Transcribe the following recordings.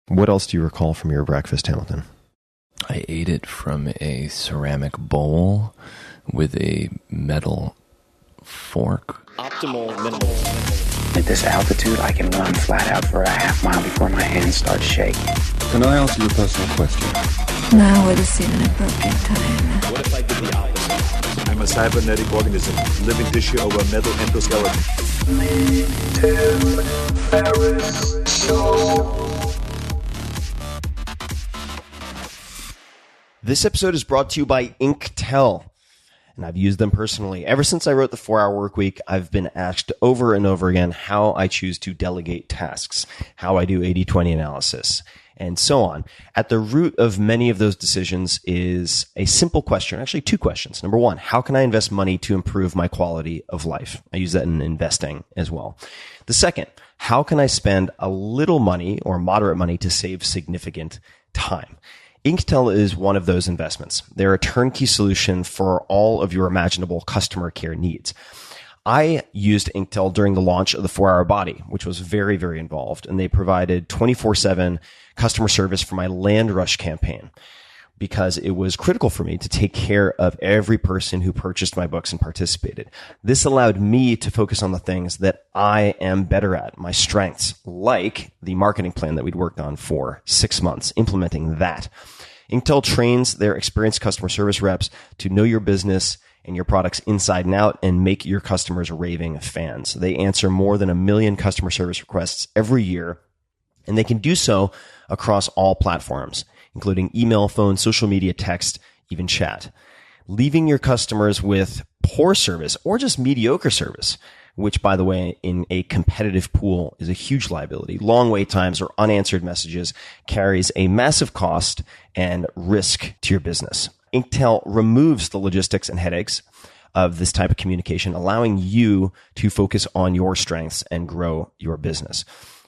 What else do you recall from your breakfast, Hamilton? I ate it from a ceramic bowl with a metal fork. Optimal minimalism. At this altitude, I can run flat out for a half mile before my hands start shaking. Can I answer your personal question? Now would seem an appropriate time. What if I did the opposite? I'm a cybernetic organism, living tissue over metal endoskeleton. Me too, Ferriss show. This episode is brought to you by Inktel, and I've used them personally. Ever since I wrote the 4-Hour Workweek, I've been asked over and over again how I choose to delegate tasks, how I do 80-20 analysis, and so on. At the root of many of those decisions is a simple question, actually two questions. Number one, how can I invest money to improve my quality of life? I use that in investing as well. The second, how can I spend a little money or moderate money to save significant time? Inktel is one of those investments. They're a turnkey solution for all of your imaginable customer care needs. I used Inktel during the launch of the 4-Hour Body, which was very, very involved, and they provided 24/7 customer service for my Land Rush campaign because it was critical for me to take care of every person who purchased my books and participated. This allowed me to focus on the things that I am better at, my strengths, like the marketing plan that we'd worked on for 6 months, implementing that. Inktel trains their experienced customer service reps to know your business and your products inside and out and make your customers raving fans. They answer more than 1 million customer service requests every year, and they can do so across all platforms, including email, phone, social media, text, even chat. Leaving your customers with poor service or just mediocre service, which, by the way, in a competitive pool is a huge liability. Long wait times or unanswered messages carries a massive cost and risk to your business. Inktel removes the logistics and headaches of this type of communication, allowing you to focus on your strengths and grow your business.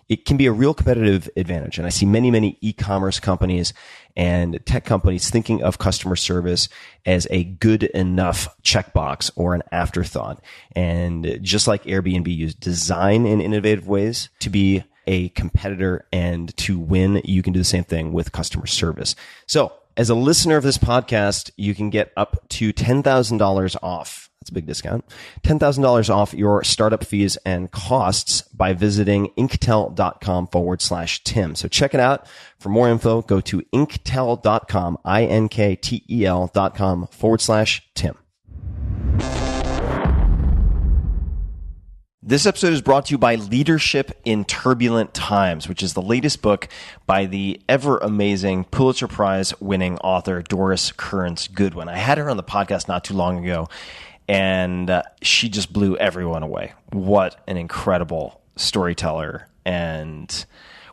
It can be a real competitive advantage. And I see many, many e-commerce companies and tech companies thinking of customer service as a good enough checkbox or an afterthought. And just like Airbnb used design in innovative ways to be a competitor and to win, you can do the same thing with customer service. So as a listener of this podcast, you can get up to $10,000 off. That's a big discount. $10,000 off your startup fees and costs by visiting inktel.com/Tim. So check it out. For more info, go to inktel.com, inktel.com/Tim. This episode is brought to you by Leadership in Turbulent Times, which is the latest book by the ever amazing Pulitzer Prize winning author Doris Kearns Goodwin. I had her on the podcast not too long ago, and she just blew everyone away. What an incredible storyteller and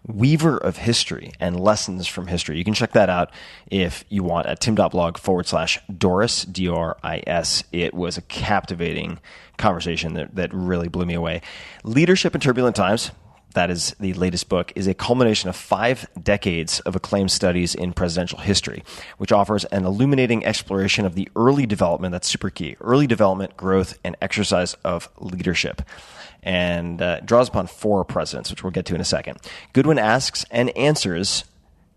weaver of history and lessons from history. You can check that out if you want at tim.blog/Doris, Doris. It was a captivating conversation that really blew me away. Leadership in Turbulent Times, that is the latest book, is a culmination of 5 decades of acclaimed studies in presidential history, which offers an illuminating exploration of the early development, that's super key, early development, growth, and exercise of leadership, and draws upon 4 presidents, which we'll get to in a second. Goodwin asks and answers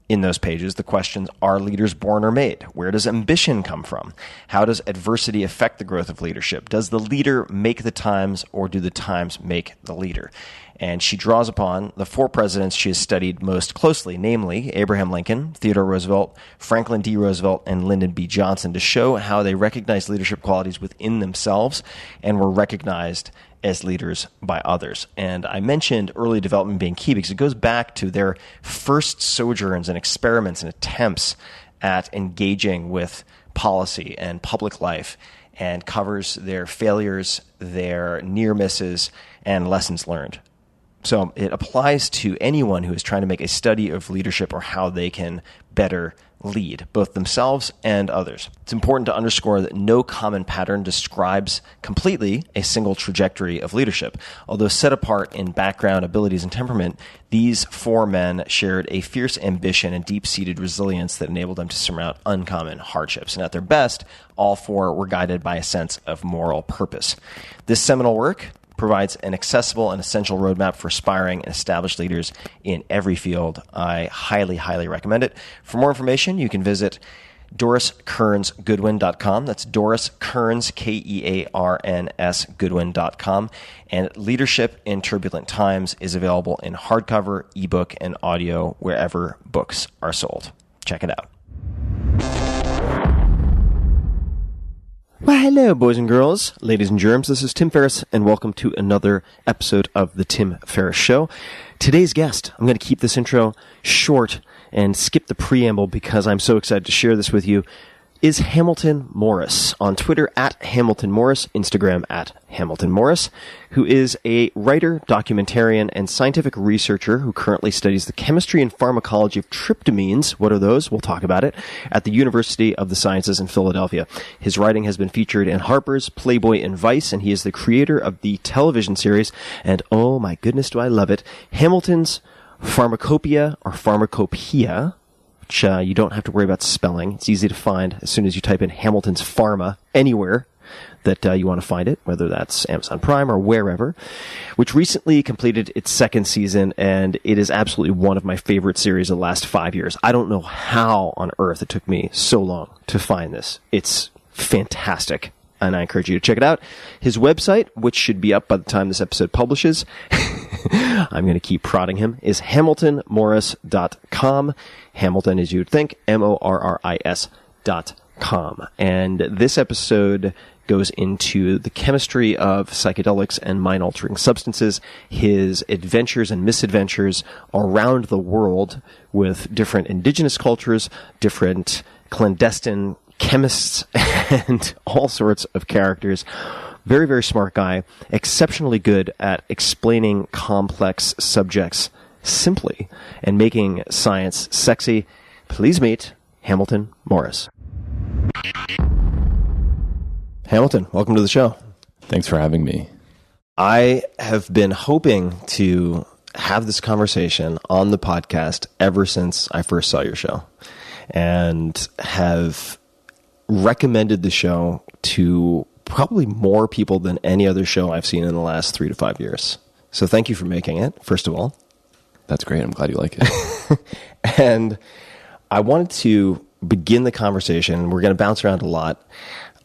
in those pages the questions, are leaders born or made? Where does ambition come from? How does adversity affect the growth of leadership? Does the leader make the times or do the times make the leader? And she draws upon the 4 presidents she has studied most closely, namely Abraham Lincoln, Theodore Roosevelt, Franklin D. Roosevelt, and Lyndon B. Johnson, to show how they recognized leadership qualities within themselves and were recognized as leaders by others. And I mentioned early development being key because it goes back to their first sojourns and experiments and attempts at engaging with policy and public life, and covers their failures, their near misses, and lessons learned. So it applies to anyone who is trying to make a study of leadership or how they can better lead, both themselves and others. It's important to underscore that no common pattern describes completely a single trajectory of leadership. Although set apart in background, abilities, and temperament, these 4 men shared a fierce ambition and deep-seated resilience that enabled them to surmount uncommon hardships. And at their best, all 4 were guided by a sense of moral purpose. This seminal work provides an accessible and essential roadmap for aspiring and established leaders in every field. I highly, highly recommend it. For more information, you can visit DorisKearnsGoodwin.com. That's Doris Kearns, Kearns, Goodwin.com. And Leadership in Turbulent Times is available in hardcover, ebook, and audio wherever books are sold. Check it out. Well, hello, boys and girls, ladies and germs. This is Tim Ferriss, and welcome to another episode of The Tim Ferriss Show. Today's guest, I'm going to keep this intro short and skip the preamble because I'm so excited to share this with you, is Hamilton Morris. On Twitter, at Hamilton Morris, Instagram, at Hamilton Morris, who is a writer, documentarian, and scientific researcher who currently studies the chemistry and pharmacology of tryptamines. What are those? We'll talk about it. At the University of the Sciences in Philadelphia. His writing has been featured in Harper's, Playboy, and Vice, and he is the creator of the television series, and oh my goodness do I love it, Hamilton's Pharmacopeia or Pharmacopeia, which you don't have to worry about spelling. It's easy to find as soon as you type in Hamilton's Pharma anywhere that you want to find it, whether that's Amazon Prime or wherever, which recently completed its second season, and it is absolutely one of my favorite series of the last 5 years. I don't know how on earth it took me so long to find this. It's fantastic, and I encourage you to check it out. His website, which should be up by the time this episode publishes, I'm going to keep prodding him, is HamiltonMorris.com. Hamilton, as you would think, MORRIS.com. And this episode goes into the chemistry of psychedelics and mind-altering substances, his adventures and misadventures around the world with different indigenous cultures, different clandestine chemists, and all sorts of characters. Very, very smart guy, exceptionally good at explaining complex subjects simply and making science sexy. Please meet Hamilton Morris. Hamilton, welcome to the show. Thanks for having me. I have been hoping to have this conversation on the podcast ever since I first saw your show, and have recommended the show to probably more people than any other show I've seen in the last 3 to 5 years. So thank you for making it, first of all. That's great. I'm glad you like it. And I wanted to begin the conversation. We're going to bounce around a lot.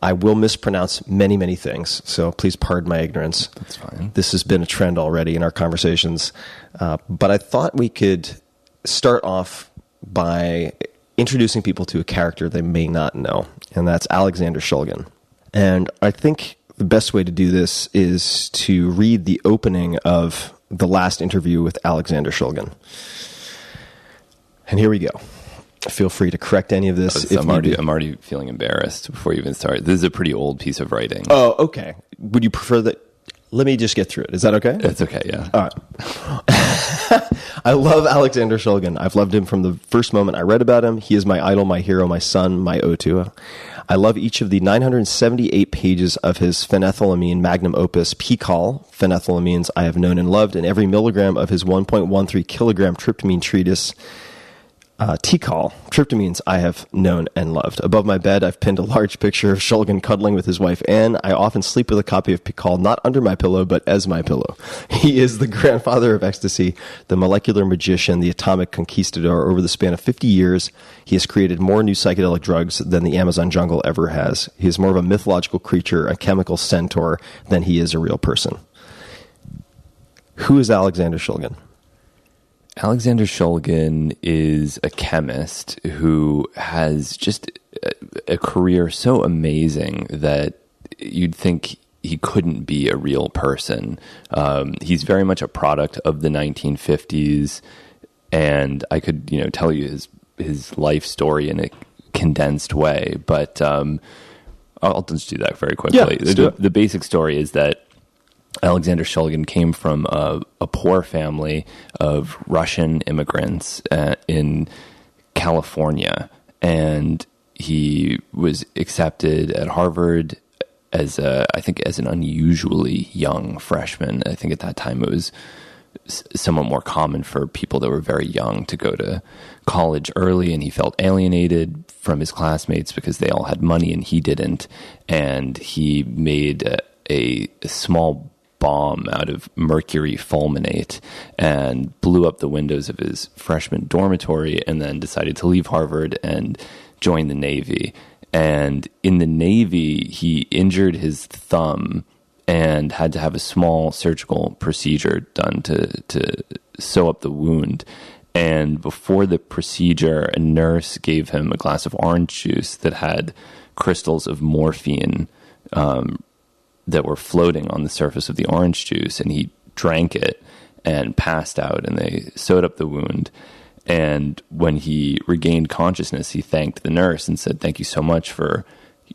I will mispronounce many, many things, so please pardon my ignorance. That's fine. This has been a trend already in our conversations. But I thought we could start off by introducing people to a character they may not know, and that's Alexander Shulgin. And I think the best way to do this is to read the opening of the last interview with Alexander Shulgin. And here we go. Feel free to correct any of this. I'm already feeling embarrassed before you even start. This is a pretty old piece of writing. Oh, okay. Would you prefer that? Let me just get through it. Is that okay? That's okay, yeah. All right. I love Alexander Shulgin. I've loved him from the first moment I read about him. He is my idol, my hero, my son, my O2. I love each of the 978 pages of his phenethylamine magnum opus, P-Call, Phenethylamines I Have Known and Loved, and every milligram of his 1.13 kilogram tryptamine treatise, T-Call, Tryptamines I Have Known and Loved. Above my bed, I've pinned a large picture of Shulgin cuddling with his wife, Anne. I often sleep with a copy of P-Call, not under my pillow, but as my pillow. He is the grandfather of ecstasy, the molecular magician, the atomic conquistador. Over the span of 50 years, he has created more new psychedelic drugs than the Amazon jungle ever has. He is more of a mythological creature, a chemical centaur, than he is a real person. Who is Alexander Shulgin? Alexander Shulgin is a chemist who has just a career so amazing that you'd think he couldn't be a real person. He's very much a product of the 1950s, and I could, tell you his life story in a condensed way, but I'll just do that very quickly. Yeah, the basic story is that Alexander Shulgin came from a poor family of Russian immigrants in California, and he was accepted at Harvard as an unusually young freshman. I think at that time it was somewhat more common for people that were very young to go to college early, and he felt alienated from his classmates because they all had money and he didn't, and he made a small bomb out of mercury fulminate and blew up the windows of his freshman dormitory, and then decided to leave Harvard and join the Navy. And in the Navy, he injured his thumb and had to have a small surgical procedure done to sew up the wound. And before the procedure, a nurse gave him a glass of orange juice that had crystals of morphine that were floating on the surface of the orange juice, and he drank it and passed out, and they sewed up the wound. And when he regained consciousness, he thanked the nurse and said, "Thank you so much for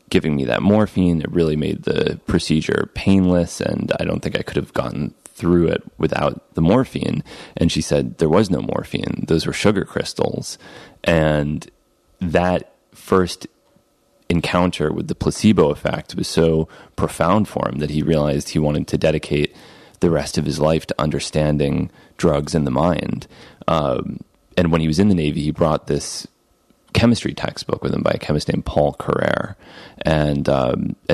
giving me that morphine. It really made the procedure painless, and I don't think I could have gotten through it without the morphine." And she said, "There was no morphine. Those were sugar crystals." And that first encounter with the placebo effect was so profound for him that he realized he wanted to dedicate the rest of his life to understanding drugs and the mind. And when he was in the Navy, he brought this chemistry textbook with him by a chemist named Paul Carrere, and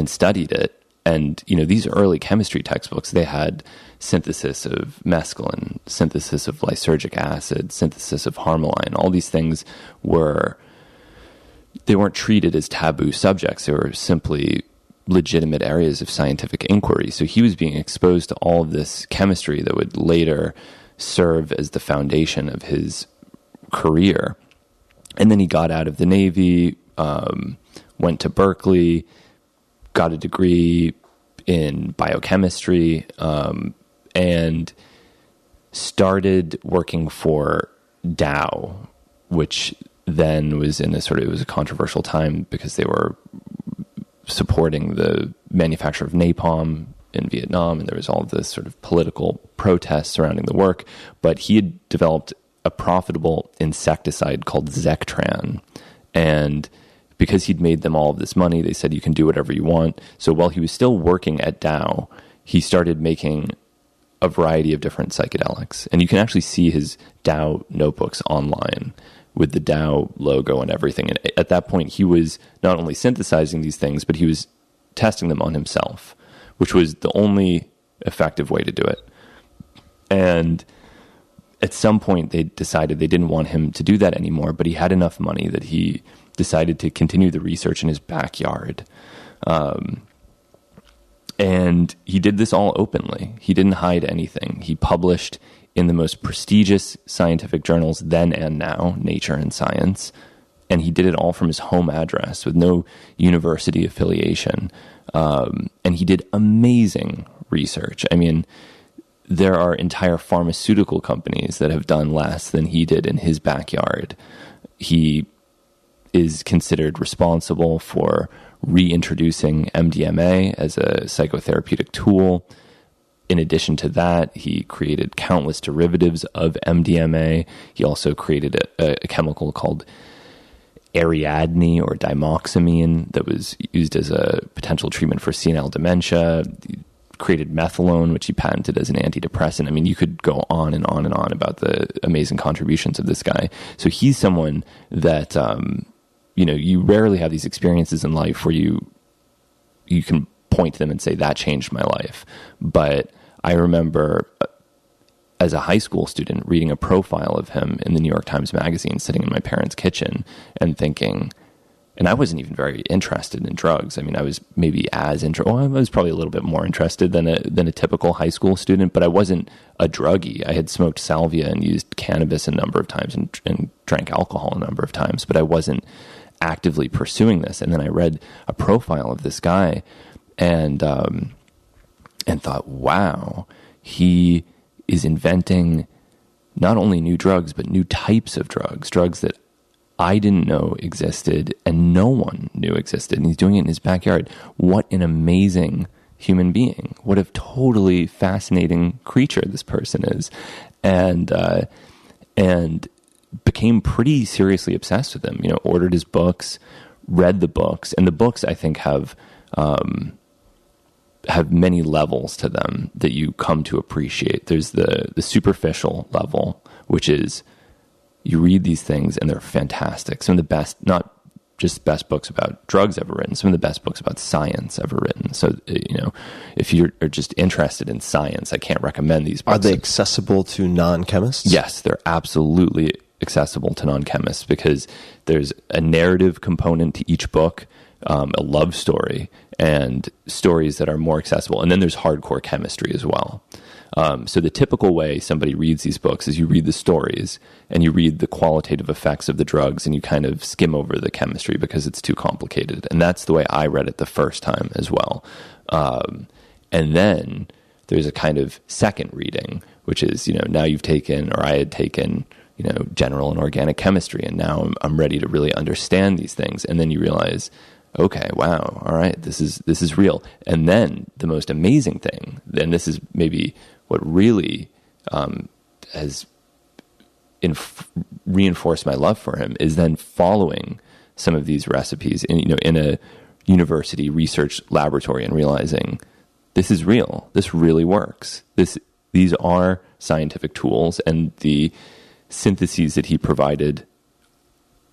studied it. And, you know, these early chemistry textbooks, they had synthesis of mescaline, synthesis of lysergic acid, synthesis of harmaline. All these things they weren't treated as taboo subjects. They were simply legitimate areas of scientific inquiry. So he was being exposed to all of this chemistry that would later serve as the foundation of his career. And then he got out of the Navy, went to Berkeley, got a degree in biochemistry, and started working for Dow, which then was it was a controversial time because they were supporting the manufacture of napalm in Vietnam, and there was all of this sort of political protests surrounding the work. But he had developed a profitable insecticide called Zectran, and because he'd made them all of this money, they said, "You can do whatever you want." So while he was still working at Dow, he started making a variety of different psychedelics. And you can actually see his Dow notebooks online with the Dow logo and everything. And at that point, he was not only synthesizing these things, but he was testing them on himself, which was the only effective way to do it. And at some point, they decided they didn't want him to do that anymore, but he had enough money that he decided to continue the research in his backyard. And he did this all openly. He didn't hide anything. He published in the most prestigious scientific journals then and now, Nature and Science, and he did it all from his home address with no university affiliation. And he did amazing research. I mean, there are entire pharmaceutical companies that have done less than he did in his backyard. He is considered responsible for reintroducing MDMA as a psychotherapeutic tool. In addition to that, he created countless derivatives of MDMA. He also created a chemical called Ariadne or dimoxamine that was used as a potential treatment for senile dementia. He created methadone, which he patented as an antidepressant. I mean, you could go on and on and on about the amazing contributions of this guy. So he's someone that, you rarely have these experiences in life where you can point to them and say, that changed my life. But I remember as a high school student reading a profile of him in the New York Times Magazine, sitting in my parents' kitchen and thinking, and I wasn't even very interested in drugs. I mean, I was maybe I was probably a little bit more interested than a typical high school student, but I wasn't a druggie. I had smoked salvia and used cannabis a number of times and drank alcohol a number of times, but I wasn't actively pursuing this. And then I read a profile of this guy and thought, wow, he is inventing not only new drugs, but new types of drugs that I didn't know existed and no one knew existed. And he's doing it in his backyard. What an amazing human being. What a totally fascinating creature this person is. And became pretty seriously obsessed with him, ordered his books, read the books. And the books, I think, have many levels to them that you come to appreciate. There's the superficial level, which is you read these things and they're fantastic. Some of the best, not just best books about drugs ever written, some of the best books about science ever written. So, if you're just interested in science, I can't recommend these books. Are they accessible to non-chemists? Yes, they're absolutely accessible to non-chemists because there's a narrative component to each book, a love story, and stories that are more accessible. And then there's hardcore chemistry as well. So the typical way somebody reads these books is you read the stories and you read the qualitative effects of the drugs and you kind of skim over the chemistry because it's too complicated. And that's the way I read it the first time as well. And then there's a kind of second reading, which is, now you've taken, or I had taken, general and organic chemistry, and now I'm ready to really understand these things. And then you realize, okay, wow, all right, this is real. And then the most amazing thing, and this is maybe what really has reinforced my love for him, is then following some of these recipes in a university research laboratory and realizing this is real. This really works. These are scientific tools, and the syntheses that he provided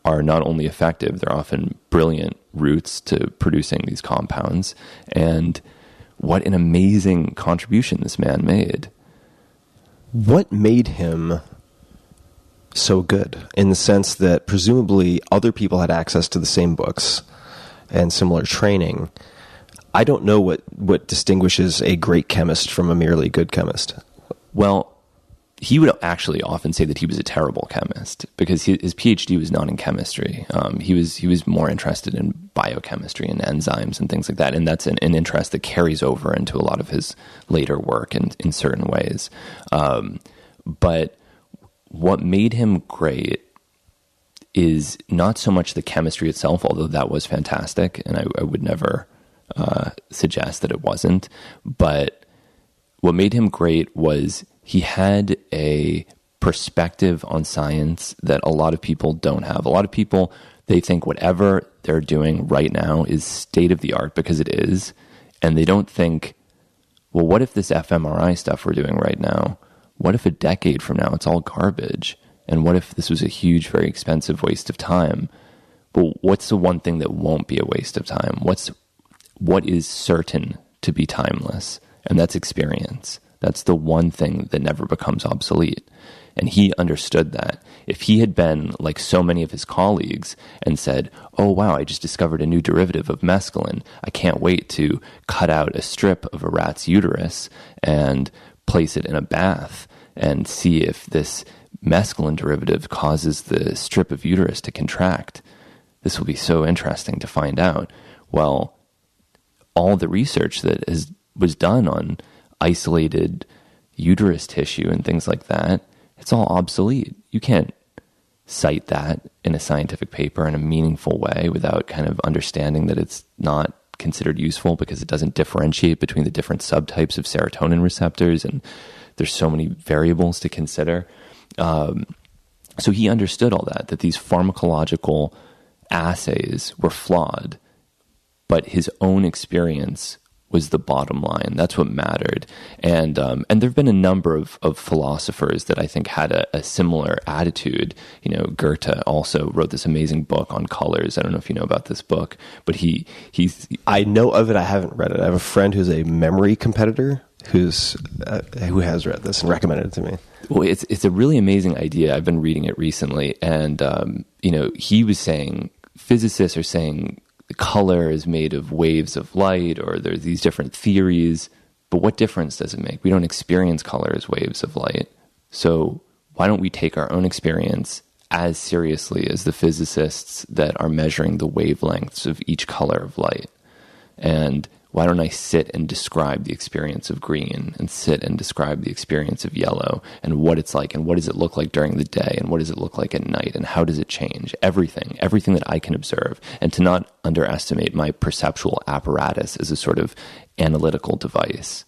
are not only effective, they're often brilliant routes to producing these compounds. And what an amazing contribution this man made. What made him so good, in the sense that presumably other people had access to the same books and similar training? I don't know what distinguishes a great chemist from a merely good chemist. Well, he would actually often say that he was a terrible chemist because his PhD was not in chemistry. He was more interested in biochemistry and enzymes and things like that, and that's an interest that carries over into a lot of his later work in certain ways. But what made him great is not so much the chemistry itself, although that was fantastic, and I would never suggest that it wasn't. But what made him great was he had a perspective on science that a lot of people don't have. A lot of people, they think whatever they're doing right now is state of the art because it is. And they don't think, well, what if this fMRI stuff we're doing right now, what if a decade from now it's all garbage? And what if this was a huge, very expensive waste of time? But what's the one thing that won't be a waste of time? What is certain to be timeless? And that's experience. That's the one thing that never becomes obsolete. And he understood that. If he had been like so many of his colleagues and said, oh, wow, I just discovered a new derivative of mescaline. I can't wait to cut out a strip of a rat's uterus and place it in a bath and see if this mescaline derivative causes the strip of uterus to contract. This will be so interesting to find out. Well, all the research that was done on isolated uterus tissue and things like that, it's all obsolete. You can't cite that in a scientific paper in a meaningful way without kind of understanding that it's not considered useful because it doesn't differentiate between the different subtypes of serotonin receptors, and there's so many variables to consider. So he understood all that these pharmacological assays were flawed, but his own experience was the bottom line. That's what mattered. And there have been a number of philosophers that I think had a similar attitude. Goethe also wrote this amazing book on colors. I don't know if you know about this book, but he's I know of it. I haven't read it. I have a friend who's a memory competitor who has read this and recommended it to me. Well, it's a really amazing idea. I've been reading it recently, and he was saying, physicists are saying the color is made of waves of light, or there's these different theories, but what difference does it make? We don't experience color as waves of light. So why don't we take our own experience as seriously as the physicists that are measuring the wavelengths of each color of light? And why don't I sit and describe the experience of green, and sit and describe the experience of yellow, and what it's like, and what does it look like during the day, and what does it look like at night, and how does it change? Everything that I can observe, and to not underestimate my perceptual apparatus as a sort of analytical device.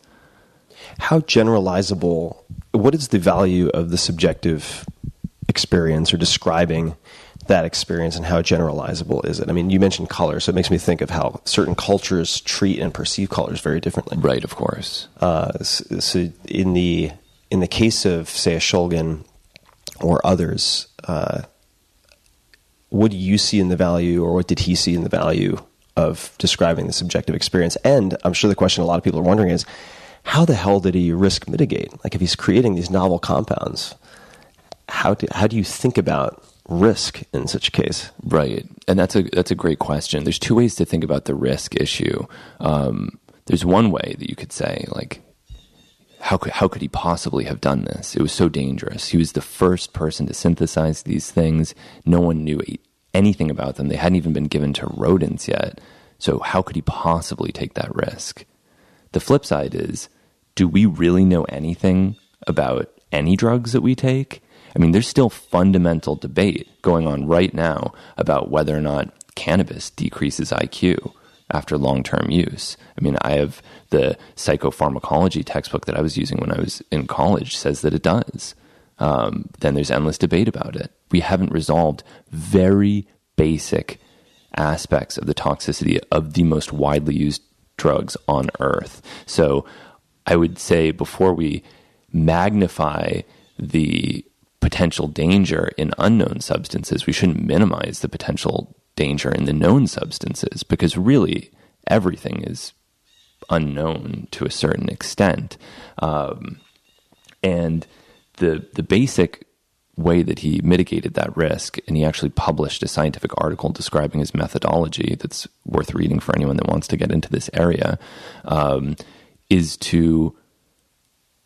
How generalizable, what is the value of the subjective experience, or describing that experience, and how generalizable is it? I mean, you mentioned color, so it makes me think of how certain cultures treat and perceive colors very differently. Right, of course. So in the case of, say, a Shulgin or others, what do you see in the value, or what did he see in the value of describing the subjective experience? And I'm sure the question a lot of people are wondering is, how the hell did he risk mitigate? Like, if he's creating these novel compounds, how do you think about risk in such a case? Right. And that's a great question. There's two ways to think about the risk issue. There's one way that you could say, like, how could he possibly have done this? It was so dangerous. He was the first person to synthesize these things. No one knew anything about them. They hadn't even been given to rodents yet. So how could he possibly take that risk? The flip side is, do we really know anything about any drugs that we take? I mean, there's still fundamental debate going on right now about whether or not cannabis decreases IQ after long-term use. I mean, I have the psychopharmacology textbook that I was using when I was in college says that it does. Then there's endless debate about it. We haven't resolved very basic aspects of the toxicity of the most widely used drugs on Earth. So I would say, before we magnify the potential danger in unknown substances, we shouldn't minimize the potential danger in the known substances, because really everything is unknown to a certain extent. And the basic way that he mitigated that risk, and he actually published a scientific article describing his methodology that's worth reading for anyone that wants to get into this area, is to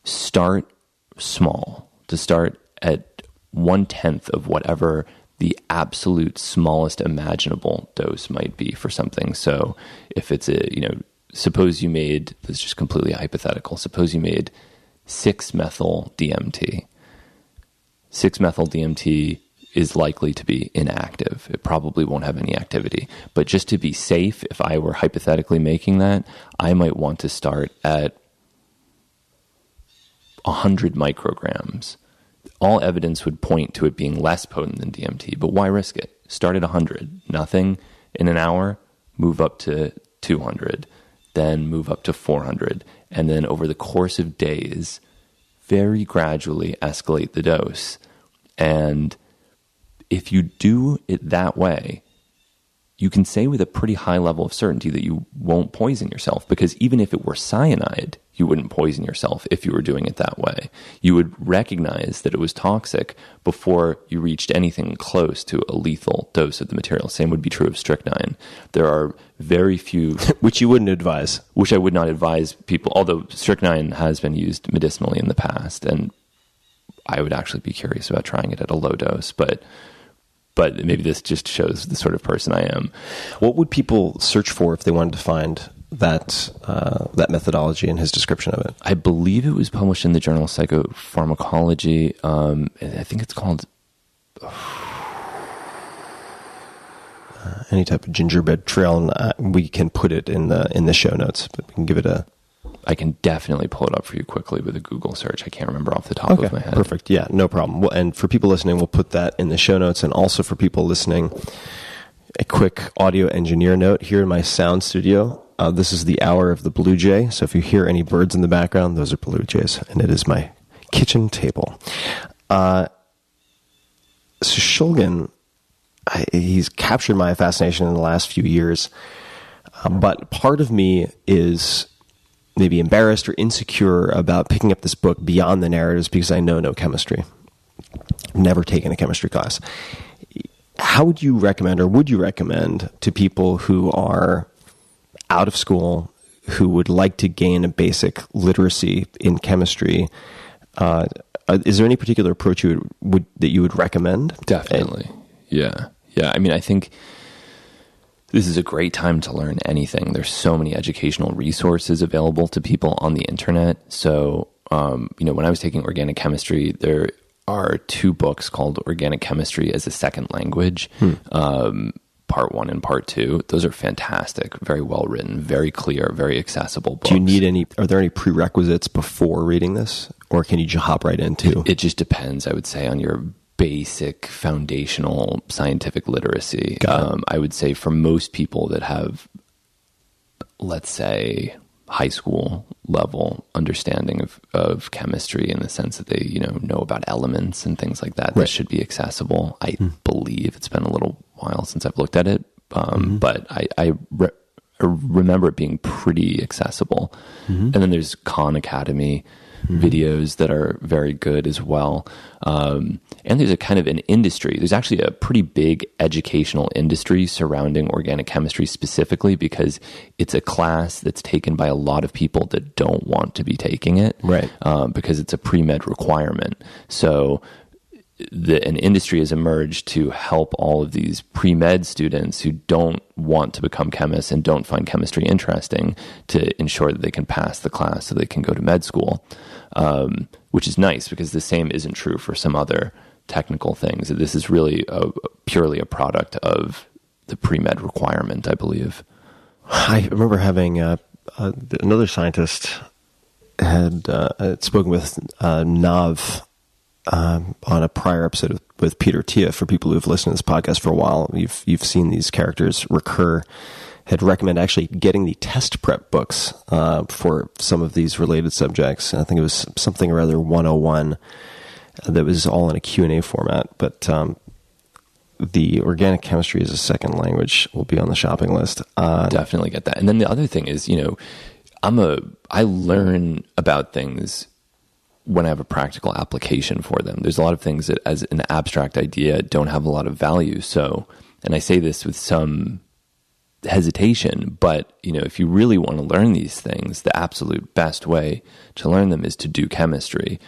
start small, to start at 1/10 of whatever the absolute smallest imaginable dose might be for something. So if it's suppose you made, this is just completely hypothetical, suppose you made 6-methyl DMT. 6-methyl DMT is likely to be inactive. It probably won't have any activity. But just to be safe, if I were hypothetically making that, I might want to start at 100 micrograms. All evidence would point to it being less potent than DMT, but why risk it? Start at 100, nothing. In an hour, move up to 200, then move up to 400, and then over the course of days, very gradually escalate the dose. And if you do it that way, you can say with a pretty high level of certainty that you won't poison yourself, because even if it were cyanide, you wouldn't poison yourself if you were doing it that way. You would recognize that it was toxic before you reached anything close to a lethal dose of the material. Same would be true of strychnine. There are very few... Which you wouldn't advise. Which I would not advise people, although strychnine has been used medicinally in the past, and I would actually be curious about trying it at a low dose, but maybe this just shows the sort of person I am. What would people search for if they wanted to find that methodology and his description of it? I believe it was published in the journal Psychopharmacology. I think it's called any type of gingerbread trail, and we can put it in the show notes, but we can give it a... I can definitely pull it up for you quickly with a Google search. I can't remember off the top of my head. Perfect. Yeah, no problem. Well, and for people listening, we'll put that in the show notes. And also for people listening, a quick audio engineer note here in my sound studio. This is the hour of the Blue Jay. So if you hear any birds in the background, those are Blue Jays. And it is my kitchen table. So Shulgin, he's captured my fascination in the last few years. But part of me is maybe embarrassed or insecure about picking up this book beyond the narratives because I know no chemistry. I've never taken a chemistry class. How would you recommend, or would you recommend, to people who are out of school, who would like to gain a basic literacy in chemistry, is there any particular approach that you would recommend? Definitely. Yeah. I mean, I think this is a great time to learn anything. There's so many educational resources available to people on the internet. So, when I was taking organic chemistry, there are 2 books called Organic Chemistry as a Second Language, Part 1 and Part 2. Those are fantastic, very well written, very clear, very accessible books. Do you need are there any prerequisites before reading this, or can you just hop right into? It just depends, I would say, on your basic foundational scientific literacy. I would say for most people that have, let's say, high school level understanding of chemistry, in the sense that they know about elements and things like that, that should be accessible. I believe it's been a little while since I've looked at it, but I remember it being pretty accessible. And then there's Khan Academy videos that are very good as well. And there's a kind of an industry. There's actually a pretty big educational industry surrounding organic chemistry specifically because it's a class that's taken by a lot of people that don't want to be taking it. Right. Because it's a pre-med requirement. So an industry has emerged to help all of these pre-med students who don't want to become chemists and don't find chemistry interesting to ensure that they can pass the class so they can go to med school, which is nice because the same isn't true for some other technical things. This is really purely a product of the pre-med requirement, I believe. I remember having another scientist had spoken with Nav on a prior episode with Peter Tia. For people who've listened to this podcast for a while, you've seen these characters recur. Had recommended actually getting the test prep books for some of these related subjects. I think it was something or other 101 that was all in a Q&A format. But the organic chemistry as a second language will be on the shopping list. Definitely get that. And then the other thing is, I learn about things when I have a practical application for them. There's a lot of things that as an abstract idea don't have a lot of value. So, and I say this with some hesitation, but if you really want to learn these things, the absolute best way to learn them is to do chemistry.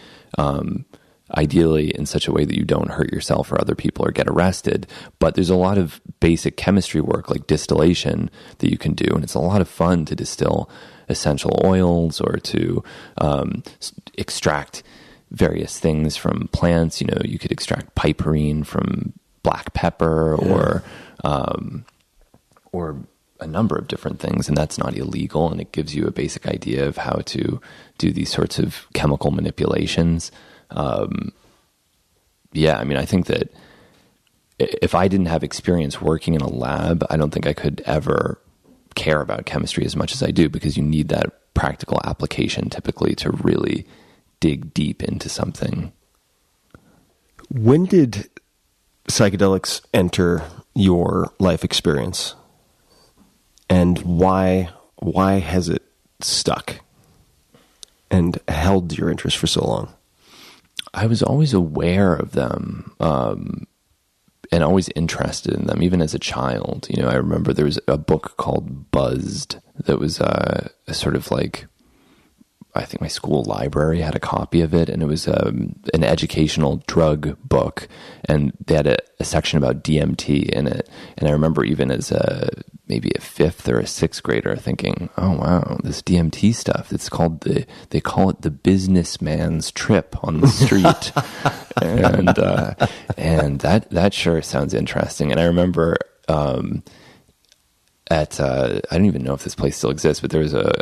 Ideally in such a way that you don't hurt yourself or other people or get arrested. But there's a lot of basic chemistry work like distillation that you can do. And it's a lot of fun to distill essential oils or to extract various things from plants. You could extract piperine from black pepper or a number of different things. And that's not illegal. And it gives you a basic idea of how to do these sorts of chemical manipulations. I think that if I didn't have experience working in a lab, I don't think I could ever care about chemistry as much as I do, because you need that practical application typically to really dig deep into something. When did psychedelics enter your life experience? And why has it stuck and held your interest for so long? I was always aware of them and always interested in them, even as a child. I remember there was a book called Buzzed that was a sort of like, I think my school library had a copy of it, and it was an educational drug book, and they had a section about DMT in it. And I remember even as maybe a fifth or a sixth grader thinking, oh wow, this DMT stuff, it's called they call it the businessman's trip on the street. and that sure sounds interesting. And I remember I don't even know if this place still exists, but there was a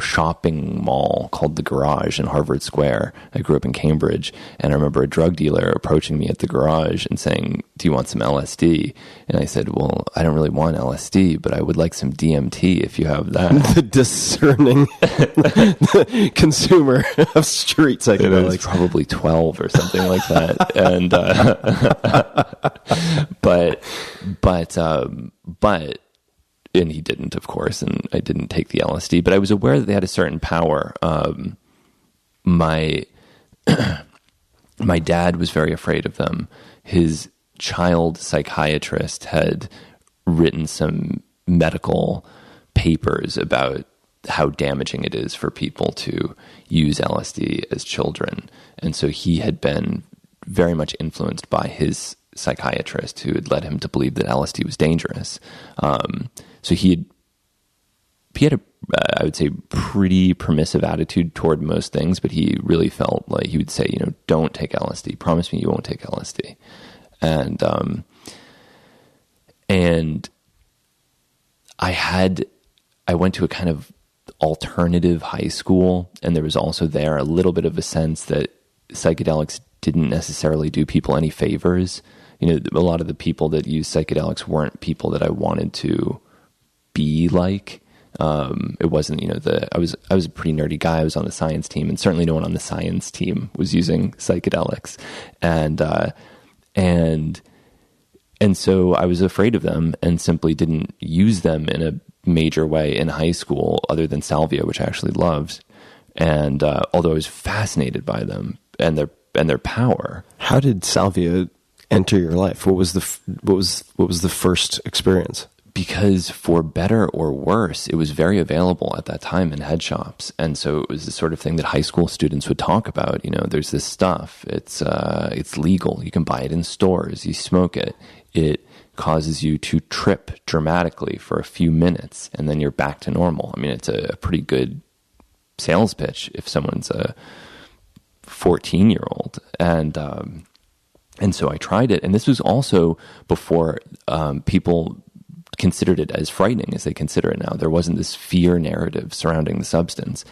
shopping mall called The Garage in Harvard Square. I grew up in Cambridge, and I remember a drug dealer approaching me at the garage and saying, do you want some LSD? And I said, well, I don't really want LSD, but I would like some DMT if you have that. The discerning consumer of street psychedelics. It was probably 12 or something like that. And he didn't, of course, and I didn't take the LSD, but I was aware that they had a certain power. My dad was very afraid of them. His child psychiatrist had written some medical papers about how damaging it is for people to use LSD as children. And so he had been very much influenced by his psychiatrist, who had led him to believe that LSD was dangerous. So he had a, I would say, pretty permissive attitude toward most things, but he really felt like he would say, don't take LSD. Promise me you won't take LSD. And I went to a kind of alternative high school, and there was also there a little bit of a sense that psychedelics didn't necessarily do people any favors. A lot of the people that used psychedelics weren't people that I wanted to be like. It wasn't, I was a pretty nerdy guy. I was on the science team, and certainly no one on the science team was using psychedelics. And And so I was afraid of them and simply didn't use them in a major way in high school other than salvia, which I actually loved. And although I was fascinated by them and their power. How did salvia enter your life? What was the first experience? Because for better or worse, it was very available at that time in head shops. And so it was the sort of thing that high school students would talk about. You know, there's this stuff. It's legal. You can buy it in stores. You smoke it. It causes you to trip dramatically for a few minutes, and then you're back to normal. I mean, it's a pretty good sales pitch if someone's a 14-year-old. And so I tried it. And this was also before people considered it as frightening as they consider it now. There wasn't this fear narrative surrounding the substance.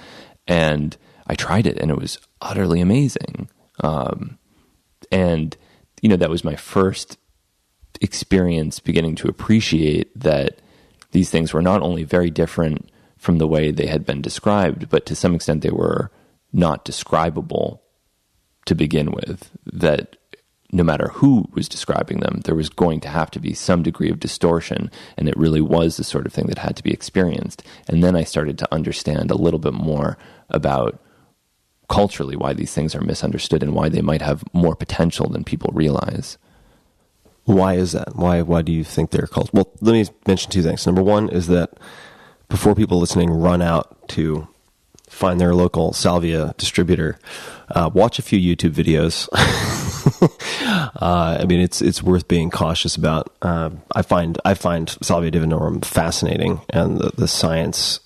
And I tried it, and it was utterly amazing. And, you know, that was my first experience beginning to appreciate that these things were not only very different from the way they had been described, but to some extent they were not describable to begin with, that no matter who was describing them, there was going to have to be some degree of distortion, and it really was the sort of thing that had to be experienced. And then I started to understand a little bit more about culturally why these things are misunderstood and why they might have more potential than people realize. Why is that? Why do you think they're called? Well, let me mention two things. Number one is that before people listening run out to find their local salvia distributor, watch a few YouTube videos. I mean, it's worth being cautious about. I find salvia divinorum fascinating, and the science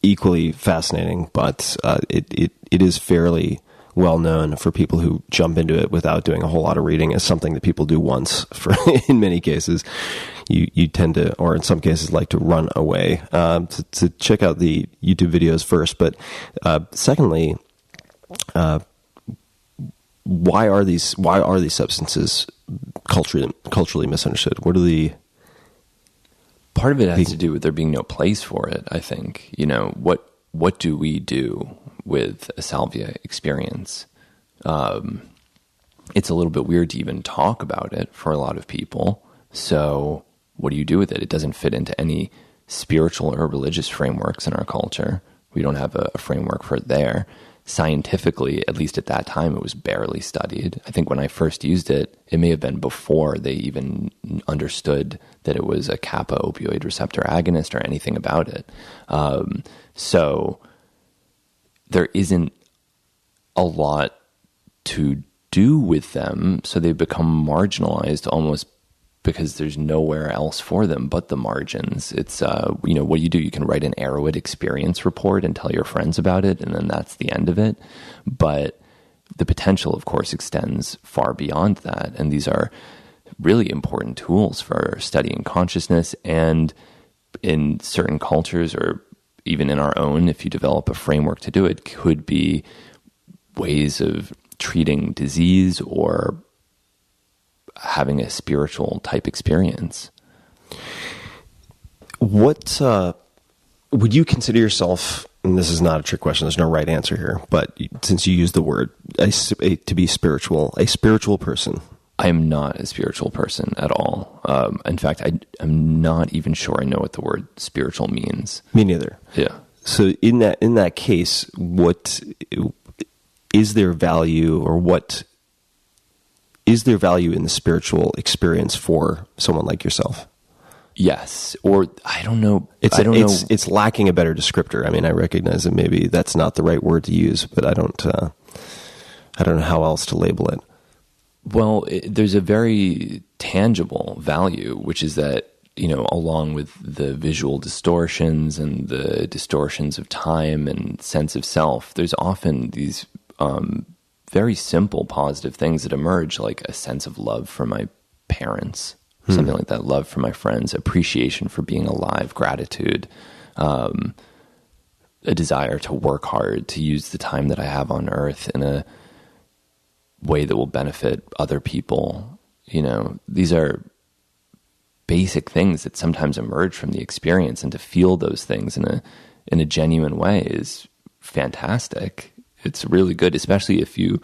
equally fascinating. But it is fairly well known for people who jump into it without doing a whole lot of reading as something that people do once. For in many cases, you tend to, or in some cases, like to run away. To check out the YouTube videos first, but secondly, why are these substances culturally misunderstood? What are the part of it has to do with there being no place for it, I think. You know, what do we do with a salvia experience? It's a little bit weird to even talk about it for a lot of people. So what do you do with it? It doesn't fit into any spiritual or religious frameworks in our culture. We don't have a framework for it there. Scientifically, at least at that time, it was barely studied. I think when I first used it, it may have been before they even understood that it was a kappa opioid receptor agonist or anything about it. So there isn't a lot to do with them, so they become marginalized almost because there's nowhere else for them but the margins. It's, you know, what do? You can write an Arrowhead experience report and tell your friends about it, and then that's the end of it. But the potential, of course, extends far beyond that. And these are really important tools for studying consciousness, and in certain cultures, or even in our own, if you develop a framework to do it, could be ways of treating disease or having a spiritual type experience. What would you consider yourself, and this is not a trick question, there's no right answer here, but since you use the word to be spiritual, a spiritual person? I am not a spiritual person at all. In fact, I'm not even sure I know what the word spiritual means. Me neither. Yeah. So in that case, what is there value, or what is there value in the spiritual experience for someone like yourself? Yes, or I don't know. It's lacking a better descriptor. I mean, I recognize that maybe that's not the right word to use, but I don't know how else to label it. Well, there's a very tangible value, which is that, you know, along with the visual distortions and the distortions of time and sense of self, there's often these very simple positive things that emerge, like a sense of love for my parents, something like that, love for my friends, appreciation for being alive, gratitude, a desire to work hard, to use the time that I have on earth in a way that will benefit other people. You know, these are basic things that sometimes emerge from the experience, and to feel those things in a genuine way is fantastic. It's really good, especially if you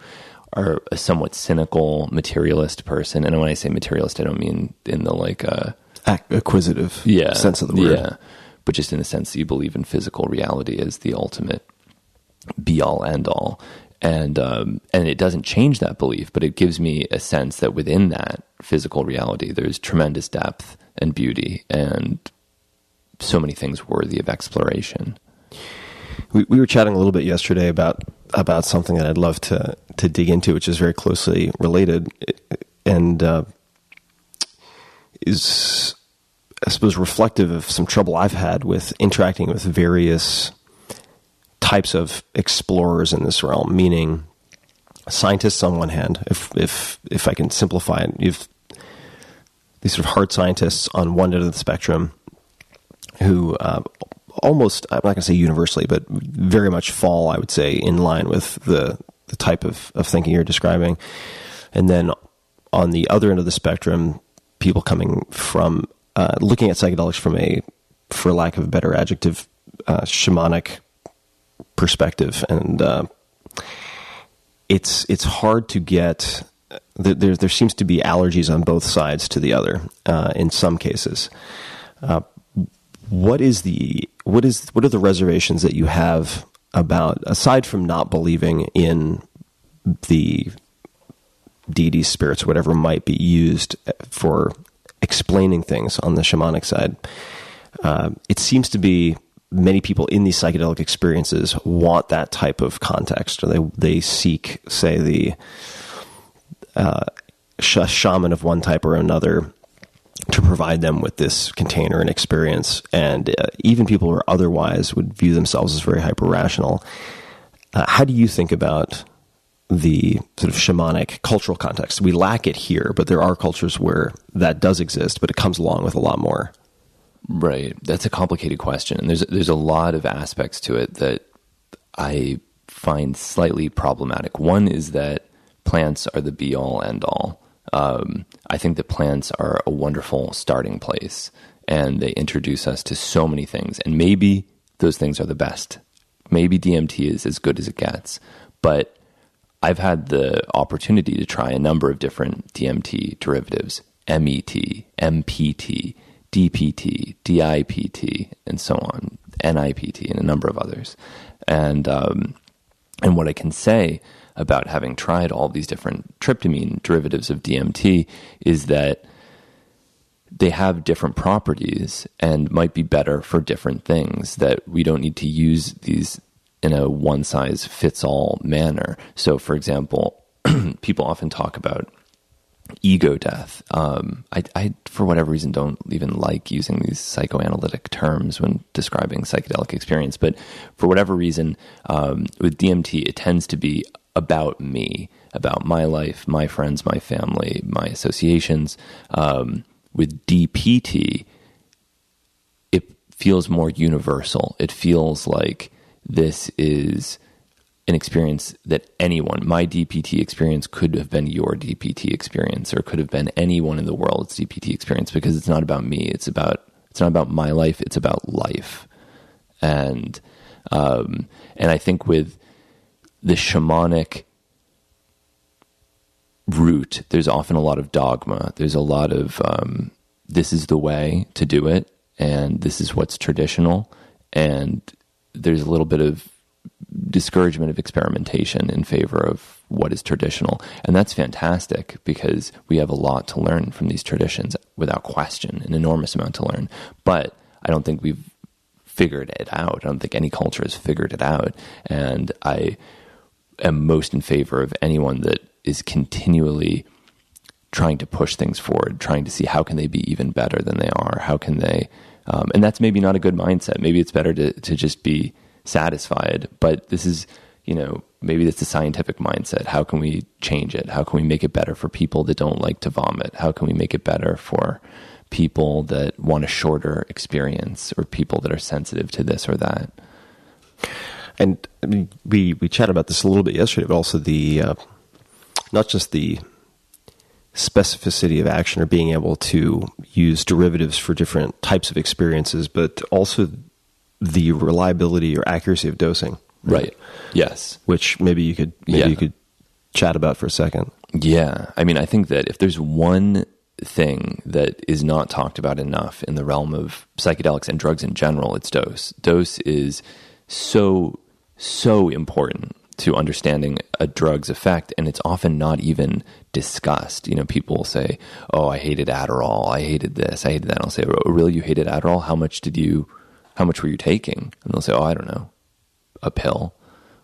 are a somewhat cynical materialist person. And when I say materialist, I don't mean in the like acquisitive sense of the word, but just in the sense that you believe in physical reality as the ultimate be all end all. And it doesn't change that belief, but it gives me a sense that within that physical reality, there's tremendous depth and beauty and so many things worthy of exploration. We were chatting a little bit yesterday about something that I'd love to dig into, which is very closely related and is, I suppose, reflective of some trouble I've had with interacting with various types of explorers in this realm, meaning scientists on one hand, if I can simplify it, you've these sort of hard scientists on one end of the spectrum who almost, I'm not going to say universally, but very much fall, I would say, in line with the type of thinking you're describing. And then on the other end of the spectrum, people coming from looking at psychedelics from a, for lack of a better adjective, shamanic perspective. And it's hard to get, there seems to be allergies on both sides to the other in some cases. What are the reservations that you have about, aside from not believing in the deity, spirits, whatever might be used for explaining things on the shamanic side? It seems to be many people in these psychedelic experiences want that type of context, or they seek, say, the shaman of one type or another to provide them with this container and experience. And even people who are otherwise would view themselves as very hyper-rational. How do you think about the sort of shamanic cultural context? We lack it here, but there are cultures where that does exist, but it comes along with a lot more. Right. That's a complicated question. And there's a lot of aspects to it that I find slightly problematic. One is that plants are the be-all, end-all. I think that plants are a wonderful starting place, and they introduce us to so many things. And maybe those things are the best. Maybe DMT is as good as it gets. But I've had the opportunity to try a number of different DMT derivatives, MET, MPT, DPT, DIPT, and so on, NIPT, and a number of others. And what I can say about having tried all these different tryptamine derivatives of DMT is that they have different properties and might be better for different things, that we don't need to use these in a one-size-fits-all manner. So, for example, people often talk about ego death. I, for whatever reason, don't even like using these psychoanalytic terms when describing psychedelic experience. But for whatever reason, with DMT, it tends to be about me, about my life, my friends, my family, my associations. With DPT, it feels more universal. It feels like this is an experience that anyone, my DPT experience could have been your DPT experience, or could have been anyone in the world's DPT experience, because it's not about me. It's not about my life. It's about life. And I think with the shamanic route, there's often a lot of dogma. There's a lot of, this is the way to do it, and this is what's traditional. And there's a little bit of discouragement of experimentation in favor of what is traditional. And that's fantastic, because we have a lot to learn from these traditions, without question, an enormous amount to learn. But I don't think we've figured it out. I don't think any culture has figured it out. And I am most in favor of anyone that is continually trying to push things forward, trying to see how can they be even better than they are. How can they, and that's maybe not a good mindset. Maybe it's better to just be satisfied, but this is, maybe that's a scientific mindset. How can we change it? How can we make it better for people that don't like to vomit? How can we make it better for people that want a shorter experience, or people that are sensitive to this or that? And I mean, we chatted about this a little bit yesterday, but also the not just the specificity of action, or being able to use derivatives for different types of experiences, but also the reliability or accuracy of dosing. Right. Yes. Which maybe you could chat about for a second. Yeah. I mean, I think that if there's one thing that is not talked about enough in the realm of psychedelics and drugs in general, it's dose. Dose is so important to understanding a drug's effect, and it's often not even discussed. You know, people will say, oh, I hated Adderall, I hated this, I hated that. And I'll say, oh, really, you hated Adderall? How much were you taking? And they'll say, oh, I don't know, a pill.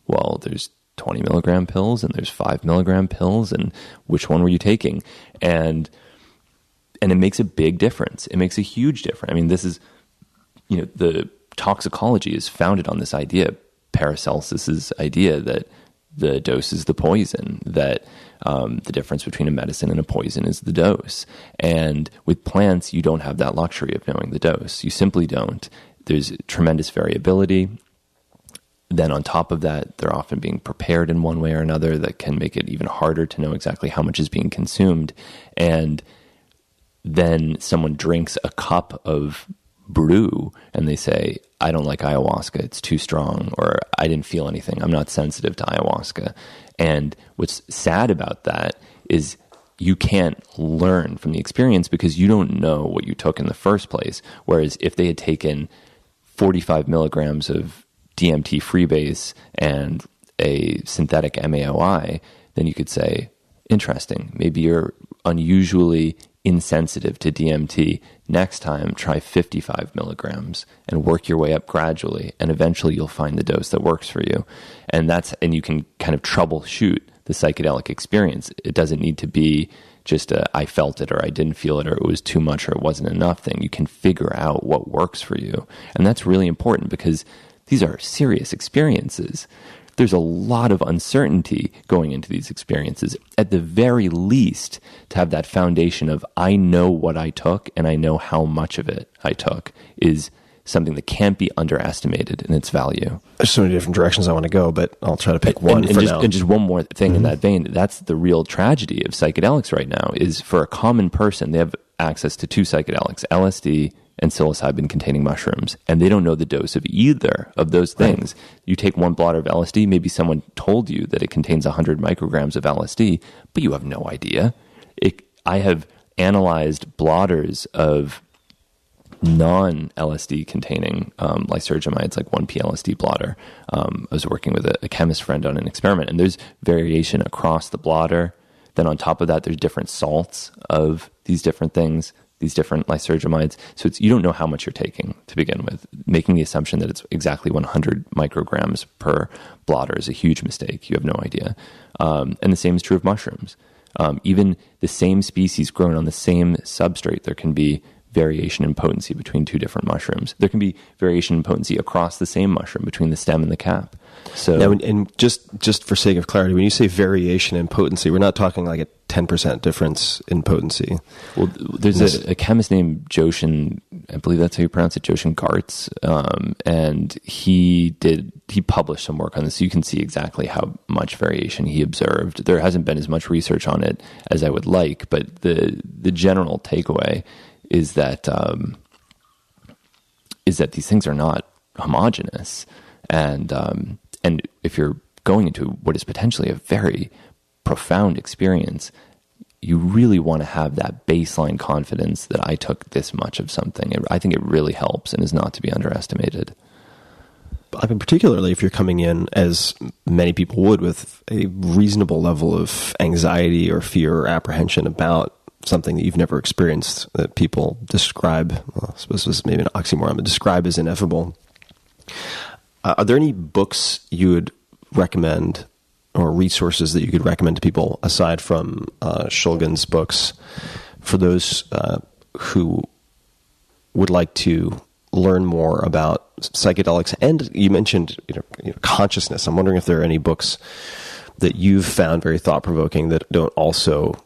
Well, there's 20 milligram pills and there's 5 milligram pills, and which one were you taking? And it makes a big difference. It makes a huge difference. I mean, this is, you know, the toxicology is founded on this idea, Paracelsus's idea, that the dose is the poison, that the difference between a medicine and a poison is the dose. And with plants, you don't have that luxury of knowing the dose. You simply don't. There's tremendous variability. Then on top of that, they're often being prepared in one way or another that can make it even harder to know exactly how much is being consumed. And then someone drinks a cup of brew and they say, I don't like ayahuasca, it's too strong, or I didn't feel anything, I'm not sensitive to ayahuasca. And what's sad about that is you can't learn from the experience because you don't know what you took in the first place. Whereas if they had taken 45 milligrams of DMT freebase and a synthetic MAOI, then you could say, interesting, maybe you're unusually insensitive to DMT. Next time, try 55 milligrams and work your way up gradually, and eventually you'll find the dose that works for you. And you can kind of troubleshoot the psychedelic experience. It doesn't need to be just a I felt it or I didn't feel it or it was too much or it wasn't enough thing. You can figure out what works for you. And that's really important because these are serious experiences. There's a lot of uncertainty going into these experiences. At the very least, to have that foundation of I know what I took and I know how much of it I took is something that can't be underestimated in its value. There's so many different directions I want to go, but I'll try to pick one for now. And just one more thing in that vein, that's the real tragedy of psychedelics right now, is for a common person, they have access to two psychedelics, LSD and psilocybin-containing mushrooms, and they don't know the dose of either of those things. Right. You take one blotter of LSD, maybe someone told you that it contains 100 micrograms of LSD, but you have no idea. I have analyzed blotters of non-LSD containing lysergamides, like 1P-LSD blotter. I was working with a chemist friend on an experiment, and there's variation across the blotter. Then on top of that, there's different salts of these different things, these different lysergamides. So you don't know how much you're taking to begin with. Making the assumption that it's exactly 100 micrograms per blotter is a huge mistake. You have no idea. And the same is true of mushrooms. Even the same species grown on the same substrate, there can be variation in potency between two different mushrooms. There can be variation in potency across the same mushroom between the stem and the cap. So now, and just for sake of clarity, when you say variation in potency, we're not talking like a 10% difference in potency. Well, there's a chemist named Joshin, I believe that's how you pronounce it, Joshin Gartz, and he published some work on this, so you can see exactly how much variation he observed. There hasn't been as much research on it as I would like, but the general takeaway is that these things are not homogeneous, and if you're going into what is potentially a very profound experience, you really want to have that baseline confidence that I took this much of something. I think it really helps and is not to be underestimated. I mean, particularly if you're coming in, as many people would, with a reasonable level of anxiety or fear or apprehension about something that you've never experienced, that people describe, well, I suppose this is maybe an oxymoron, but describe as ineffable. Are there any books you would recommend or resources that you could recommend to people aside from Shulgin's books for those who would like to learn more about psychedelics? And you mentioned consciousness. I'm wondering if there are any books that you've found very thought-provoking that don't also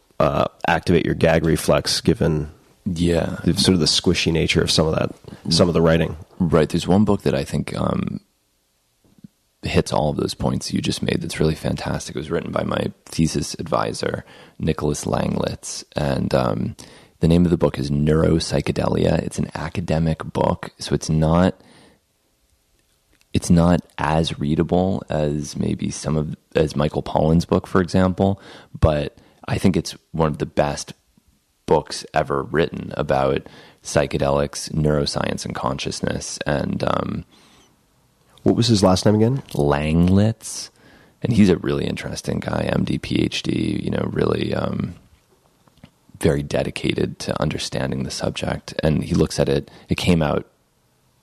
activate your gag reflex, given sort of the squishy nature of some of the writing. Right. There's one book that I think hits all of those points you just made that's really fantastic. It was written by my thesis advisor, Nicholas Langlitz, and the name of the book is Neuropsychedelia. It's an academic book, so it's it's not as readable as maybe as Michael Pollan's book, for example, but I think it's one of the best books ever written about psychedelics, neuroscience, and consciousness. And what was his last name again? Langlitz. And he's a really interesting guy, MD, PhD, really very dedicated to understanding the subject. And he looks at it, it came out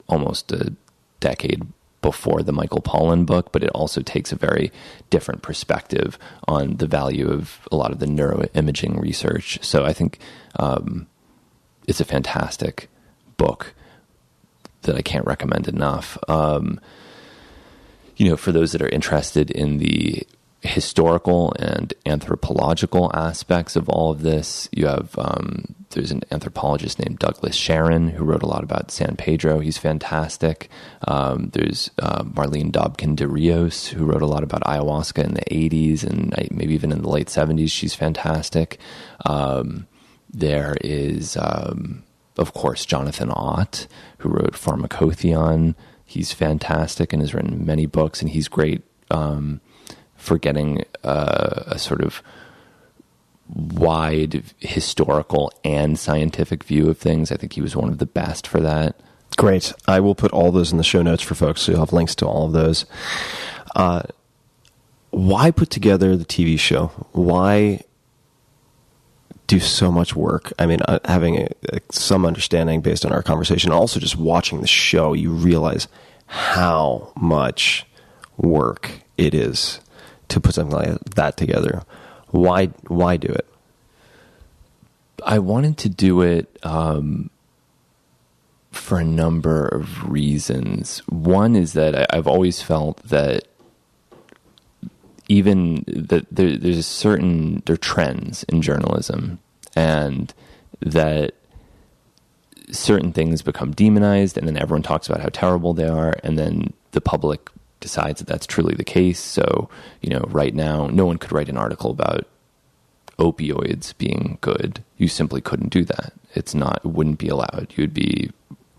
almost a decade before the Michael Pollan book, but it also takes a very different perspective on the value of a lot of the neuroimaging research. So I think it's a fantastic book that I can't recommend enough. For those that are interested in the historical and anthropological aspects of all of this, you have there's an anthropologist named Douglas Sharon who wrote a lot about San Pedro. He's fantastic. There's Marlene Dobkin de Rios, who wrote a lot about ayahuasca in the 80s and maybe even in the late 70s. She's fantastic. There is, of course, Jonathan Ott, who wrote Pharmacopeia. He's fantastic and has written many books, and he's great for getting a sort of wide historical and scientific view of things. I think he was one of the best for that. Great. I will put all those in the show notes for folks, so you'll have links to all of those. Why put together the TV show? Why do so much work? I mean, having some understanding based on our conversation, also just watching the show, you realize how much work it is to put something like that together. Why do it? I wanted to do it for a number of reasons. One is that I've always felt that even that there are trends in journalism, and that certain things become demonized, and then everyone talks about how terrible they are, and then the public decides that that's truly the case. So, right now, no one could write an article about opioids being good. You simply couldn't do that. It wouldn't be allowed. You'd be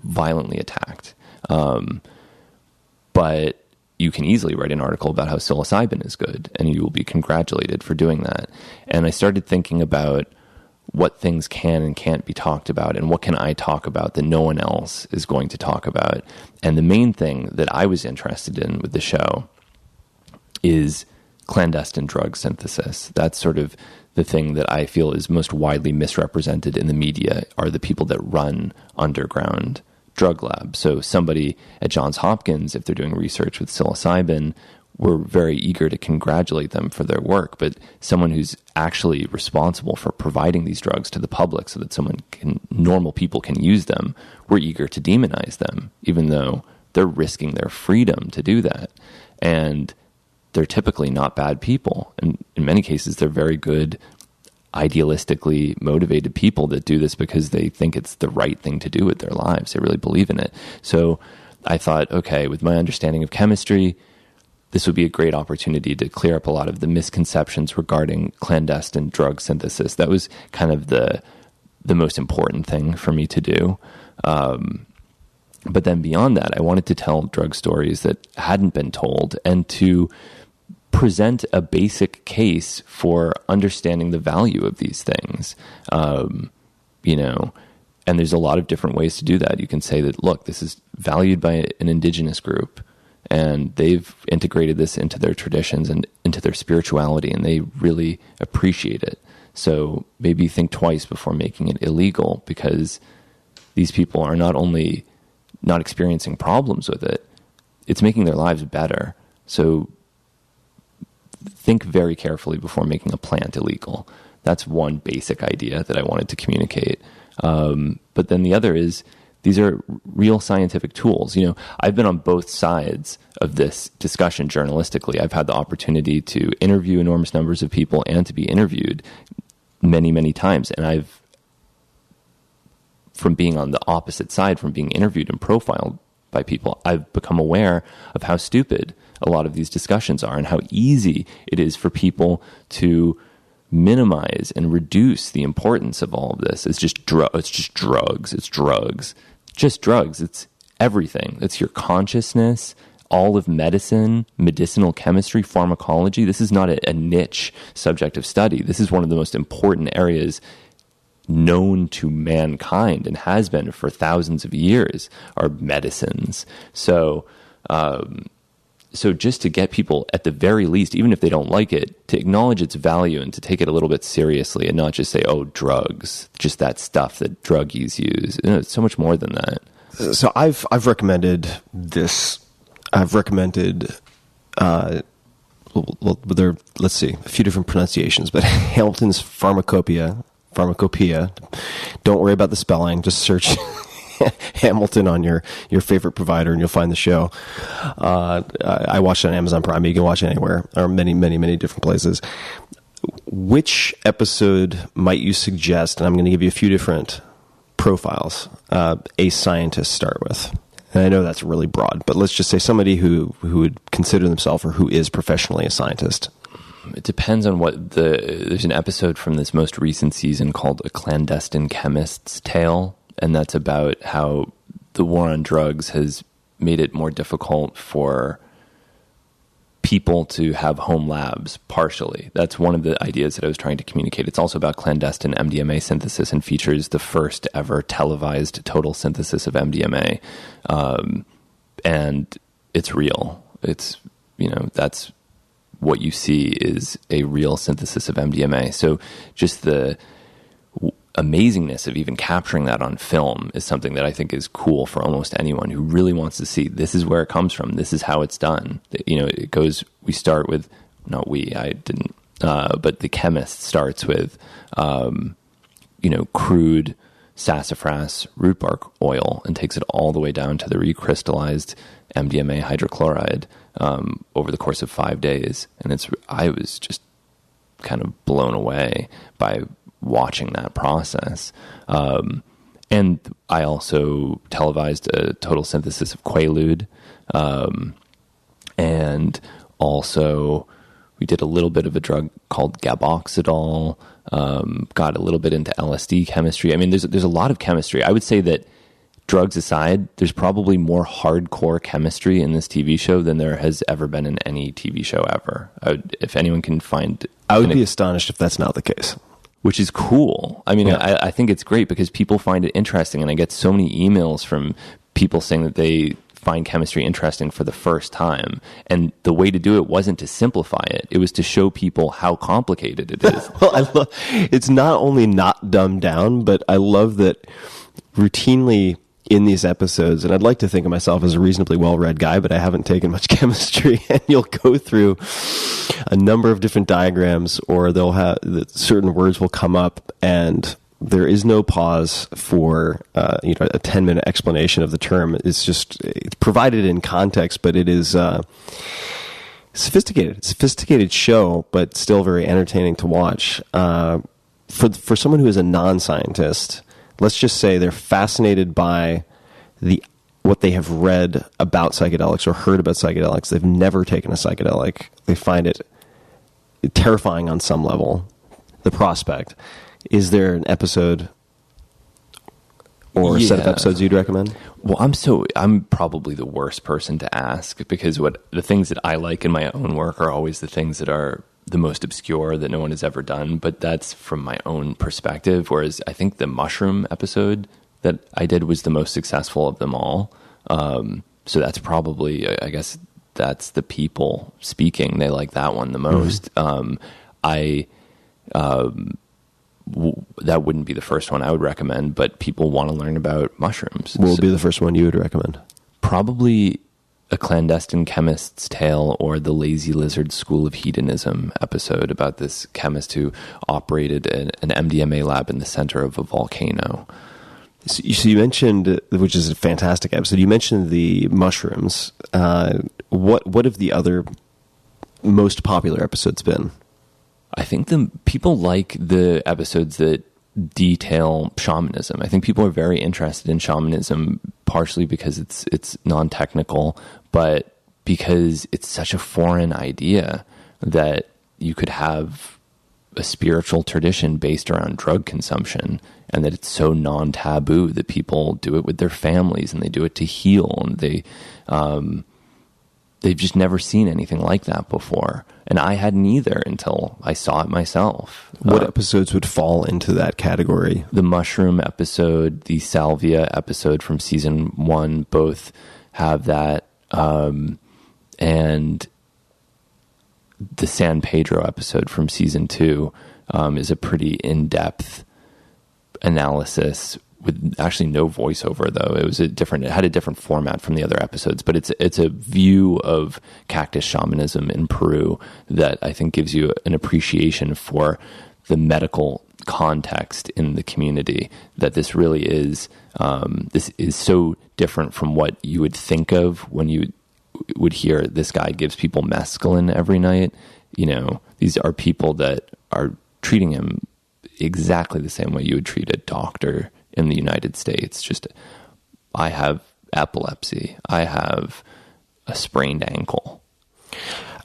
violently attacked. But you can easily write an article about how psilocybin is good, and you will be congratulated for doing that. And I started thinking about what things can and can't be talked about, and what can I talk about that no one else is going to talk about. And the main thing that I was interested in with the show is clandestine drug synthesis. That's sort of the thing that I feel is most widely misrepresented in the media, are the people that run underground drug labs. So somebody at Johns Hopkins, if they're doing research with psilocybin, we're very eager to congratulate them for their work. But someone who's actually responsible for providing these drugs to the public so that normal people can use them, we're eager to demonize them, even though they're risking their freedom to do that. And they're typically not bad people. And in many cases, they're very good, idealistically motivated people that do this because they think it's the right thing to do with their lives. They really believe in it. So I thought, okay, with my understanding of chemistry, this would be a great opportunity to clear up a lot of the misconceptions regarding clandestine drug synthesis. That was kind of the most important thing for me to do. But then beyond that, I wanted to tell drug stories that hadn't been told, and to present a basic case for understanding the value of these things. And there's a lot of different ways to do that. You can say that, look, this is valued by an indigenous group, and they've integrated this into their traditions and into their spirituality, and they really appreciate it. So maybe think twice before making it illegal, because these people are not only not experiencing problems with it, it's making their lives better. So think very carefully before making a plant illegal. That's one basic idea that I wanted to communicate. But then the other is, these are real scientific tools. I've been on both sides of this discussion journalistically. I've had the opportunity to interview enormous numbers of people and to be interviewed many, many times. And from being on the opposite side, from being interviewed and profiled by people, I've become aware of how stupid a lot of these discussions are, and how easy it is for people to minimize and reduce the importance of all of this. It's just drugs. It's everything. It's your consciousness. all of medicine, medicinal chemistry, pharmacology. This is not a niche subject of study. This is one of the most important areas known to mankind and has been for thousands of years, are medicines. So just to get people, at the very least, even if they don't like it, to acknowledge its value and to take it a little bit seriously and not just say, oh, drugs, just that stuff that druggies use. It's so much more than that. So I've recommended this. I've recommended, let's see, a few different pronunciations, but Hamilton's Pharmacopeia. Don't worry about the spelling. Just search Hamilton on your favorite provider and you'll find the show. I watched it on Amazon Prime. You can watch it anywhere, or many, many, many different places. Which episode might you suggest? And I'm going to give you a few different profiles a scientist start with. And I know that's really broad, but let's just say somebody who would consider themselves or who is professionally a scientist. It depends on there's an episode from this most recent season called A Clandestine Chemist's Tale, and that's about how the war on drugs has made it more difficult for people to have home labs, partially. That's one of the ideas that I was trying to communicate. It's also about clandestine MDMA synthesis and features the first ever televised total synthesis of MDMA. And it's real. It's, that's what you see is a real synthesis of MDMA. So just the amazingness of even capturing that on film is something that I think is cool for almost anyone who really wants to see this is where it comes from. This is how it's done. It goes, we start with, I didn't, but the chemist starts with, crude sassafras root bark oil and takes it all the way down to the recrystallized MDMA hydrochloride over the course of 5 days. And I was just kind of blown away by watching that process. And I also televised a total synthesis of Quaalude. And also we did a little bit of a drug called gaboxidol, got a little bit into LSD chemistry. I mean, there's a lot of chemistry. I would say that, drugs aside, there's probably more hardcore chemistry in this TV show than there has ever been in any TV show ever. If anyone can find... I would be astonished if that's not the case. Which is cool. I mean, yeah. I think it's great because people find it interesting, and I get so many emails from people saying that they find chemistry interesting for the first time. And the way to do it wasn't to simplify it. It was to show people how complicated it is. Well, it's not only not dumbed down, but I love that routinely in these episodes, and I'd like to think of myself as a reasonably well-read guy, but I haven't taken much chemistry, and you'll go through a number of different diagrams, or they'll have certain words will come up, and there is no pause for a 10-minute explanation of the term. It's provided in context, but it is sophisticated. It's a sophisticated show, but still very entertaining to watch. For someone who is a non-scientist, let's just say they're fascinated by what they have read about psychedelics or heard about psychedelics. They've never taken a psychedelic. They find it terrifying on some level, the prospect. Is there an episode or a set of episodes you'd recommend? Well, I'm probably the worst person to ask, because the things that I like in my own work are always the things that are the most obscure that no one has ever done, but that's from my own perspective. Whereas I think the mushroom episode that I did was the most successful of them all. So that's probably, I guess that's the people speaking. They like that one the most. That wouldn't be the first one I would recommend, but people want to learn about mushrooms. What would be the first one you would recommend? Probably A Clandestine Chemist's Tale, or the Lazy Lizard School of Hedonism episode about this chemist who operated an MDMA lab in the center of a volcano. So you mentioned, which is a fantastic episode, you mentioned the mushrooms. What have the other most popular episodes been? I think people like the episodes that detail shamanism. I think people are very interested in shamanism, partially because it's non-technical, but because it's such a foreign idea that you could have a spiritual tradition based around drug consumption, and that it's so non-taboo that people do it with their families and they do it to heal, and they they've just never seen anything like that before. And I hadn't either until I saw it myself. What episodes would fall into that category? The mushroom episode, the salvia episode from season 1, both have that. And the San Pedro episode from season 2 is a pretty in-depth analysis with actually no voiceover, though. It had a different format from the other episodes, but it's a view of cactus shamanism in Peru that I think gives you an appreciation for the medical context in the community, that this really is so different from what you would think of when you would hear this guy gives people mescaline every night. These are people that are treating him exactly the same way you would treat a doctor in the United States. Just, I have epilepsy. I have a sprained ankle.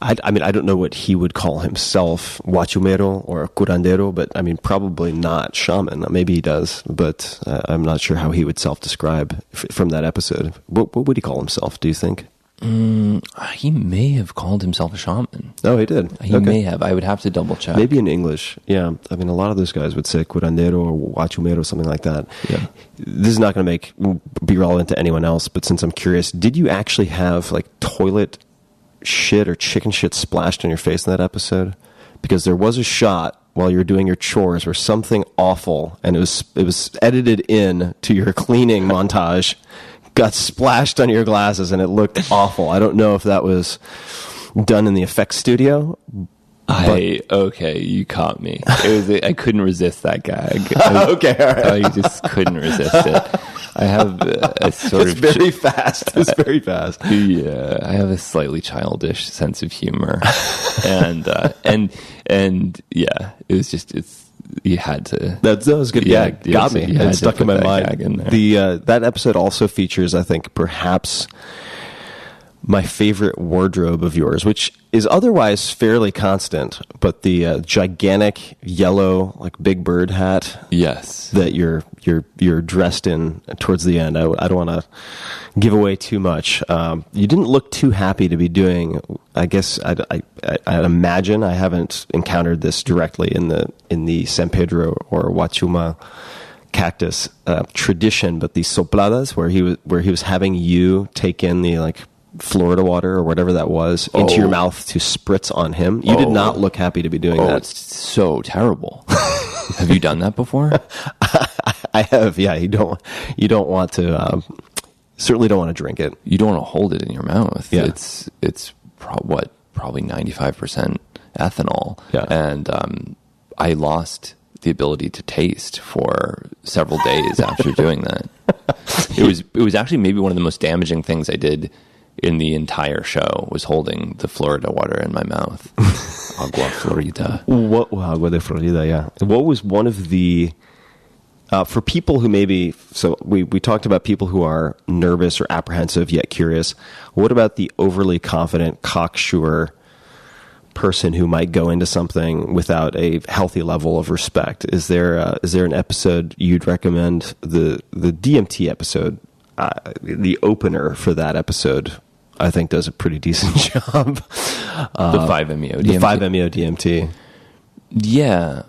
I mean, I don't know what he would call himself, huachumero or curandero, but I mean, probably not shaman. Maybe he does, but I'm not sure how he would self-describe from that episode. What would he call himself, do you think? He may have called himself a shaman. Oh, he did? He may have. I would have to double check. Maybe in English, yeah. I mean, a lot of those guys would say curandero or huachumero, something like that. Yeah. This is not going to be relevant to anyone else, but since I'm curious, did you actually have like toilet shit or chicken shit splashed on your face in that episode? Because there was a shot while you were doing your chores where something awful, and it was edited in to your cleaning montage, got splashed on your glasses, and it looked awful. I don't know if that was done in the effects studio. Okay, you caught me. I couldn't resist that gag. Okay, all right. I just couldn't resist it. I have a sort of... It's very fast. It's very fast. Yeah, I have a slightly childish sense of humor. and yeah, it was just, you had to... That was good. Yeah, got me. It stuck in my mind. In there. That episode also features, I think, perhaps my favorite wardrobe of yours, which is otherwise fairly constant, but the gigantic yellow, like Big Bird hat. Yes, that you're dressed in towards the end. I don't want to give away too much. You didn't look too happy to be doing. I guess I imagine, I haven't encountered this directly in the San Pedro or Huachuma cactus tradition, but the sopladas where he was having you take in the like Florida water or whatever that was into your mouth to spritz on him. You did not look happy to be doing that. It's so terrible. Have you done that before? I have. Yeah, you don't want to. Certainly don't want to drink it. You don't want to hold it in your mouth. Yeah. It's probably 95% ethanol. Yeah. And I lost the ability to taste for several days after doing that. It was actually maybe one of the most damaging things I did in the entire show, was holding the Florida water in my mouth. Agua Florida. Agua de Florida, yeah. What was one of the... for people who maybe... So we talked about people who are nervous or apprehensive yet curious. What about the overly confident, cocksure person who might go into something without a healthy level of respect? Is there an episode you'd recommend? The DMT episode, the opener for that episode, I think does a pretty decent job. The 5-MeO DMT. The 5-MeO DMT. Yeah.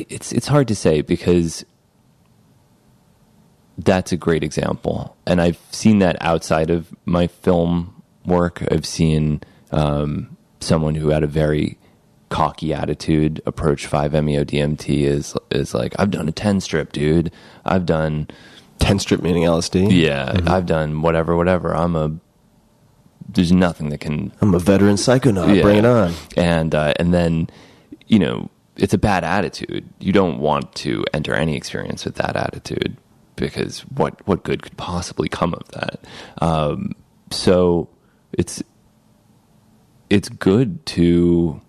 It's hard to say because that's a great example. And I've seen that outside of my film work. I've seen someone who had a very cocky attitude approach 5-MeO DMT is like, I've done a 10-strip, dude. I've done... 10-strip meaning LSD? Yeah, mm-hmm. I've done whatever. There's nothing that can... I'm a veteran psychonaut. Yeah. Bring it on. And then, it's a bad attitude. You don't want to enter any experience with that attitude because what good could possibly come of that? So it's good to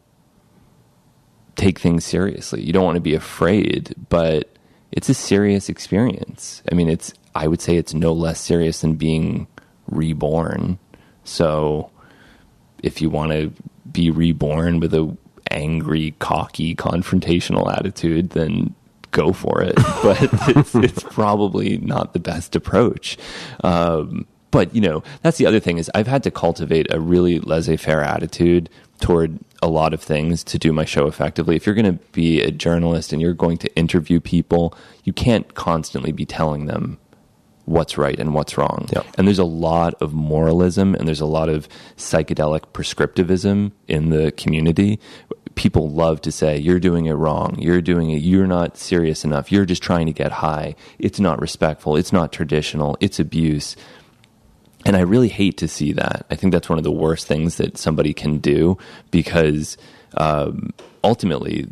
take things seriously. You don't want to be afraid, but it's a serious experience. I mean, I would say it's no less serious than being reborn. So if you want to be reborn with a angry, cocky, confrontational attitude, then go for it. But it's probably not the best approach. But, that's the other thing is I've had to cultivate a really laissez-faire attitude toward a lot of things to do my show effectively. If you're going to be a journalist and you're going to interview people, you can't constantly be telling them what's right and what's wrong. Yep. And there's a lot of moralism and there's a lot of psychedelic prescriptivism in the community. People love to say, you're doing it wrong. You're not serious enough. You're just trying to get high. It's not respectful. It's not traditional. It's abuse. And I really hate to see that. I think that's one of the worst things that somebody can do because ultimately,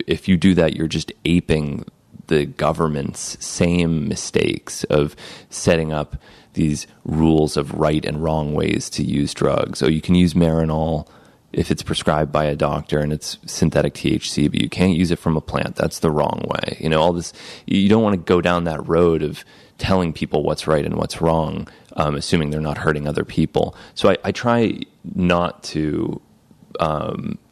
if you do that, you're just aping the government's same mistakes of setting up these rules of right and wrong ways to use drugs. So you can use Marinol if it's prescribed by a doctor and it's synthetic THC, but you can't use it from a plant. That's the wrong way. All this, you don't want to go down that road of telling people what's right and what's wrong, assuming they're not hurting other people. So I try not to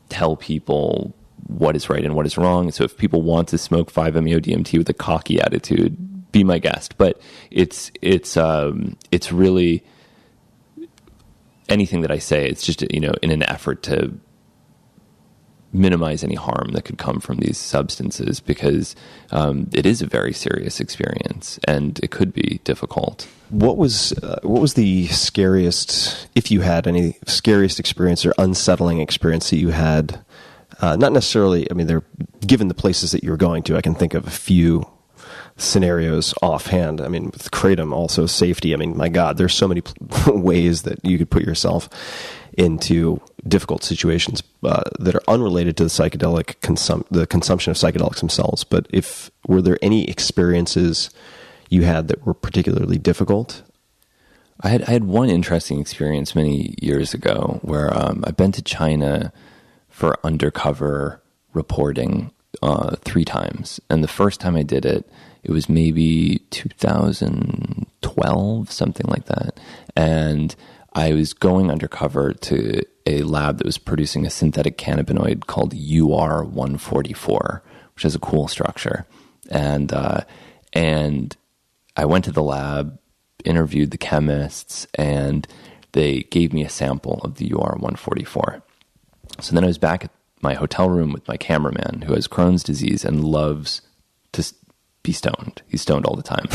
tell people what is right and what is wrong. So if people want to smoke 5-MeO-DMT with a cocky attitude, be my guest. But it's really anything that I say. It's just in an effort to minimize any harm that could come from these substances because it is a very serious experience and it could be difficult. What was the scariest, if you had any scariest experience or unsettling experience that you had? Not necessarily, they're given the places that you were going to. I can think of a few scenarios offhand. With Kratom, also safety. My God, there's so many ways that you could put yourself into difficult situations that are unrelated to the psychedelic the consumption of psychedelics themselves. But were there any experiences you had that were particularly difficult? I had one interesting experience many years ago where I've been to China for undercover reporting 3 times. And the first time I did it, it was maybe 2012, something like that. And I was going undercover to a lab that was producing a synthetic cannabinoid called UR144, which has a cool structure. And I went to the lab, interviewed the chemists, and they gave me a sample of the UR144. So then I was back at my hotel room with my cameraman who has Crohn's disease and loves to be stoned. He's stoned all the time.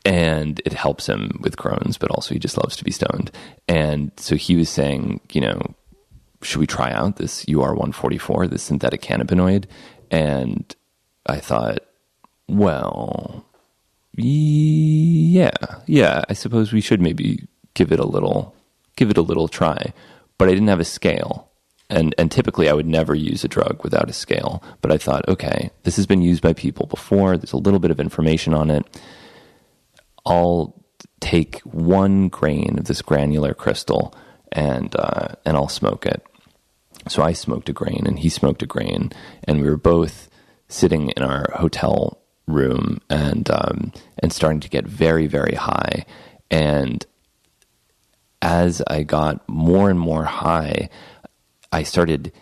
And it helps him with Crohn's, but also he just loves to be stoned. And so he was saying, should we try out this UR144, this synthetic cannabinoid? And I thought, well, yeah, I suppose we should maybe give it a little try. But I didn't have a scale. And typically I would never use a drug without a scale. But I thought, okay, this has been used by people before. There's a little bit of information on it. I'll take 1 grain of this granular crystal and I'll smoke it. So I smoked a grain and he smoked a grain, and we were both sitting in our hotel room and starting to get very, very high. And as I got more and more high, I started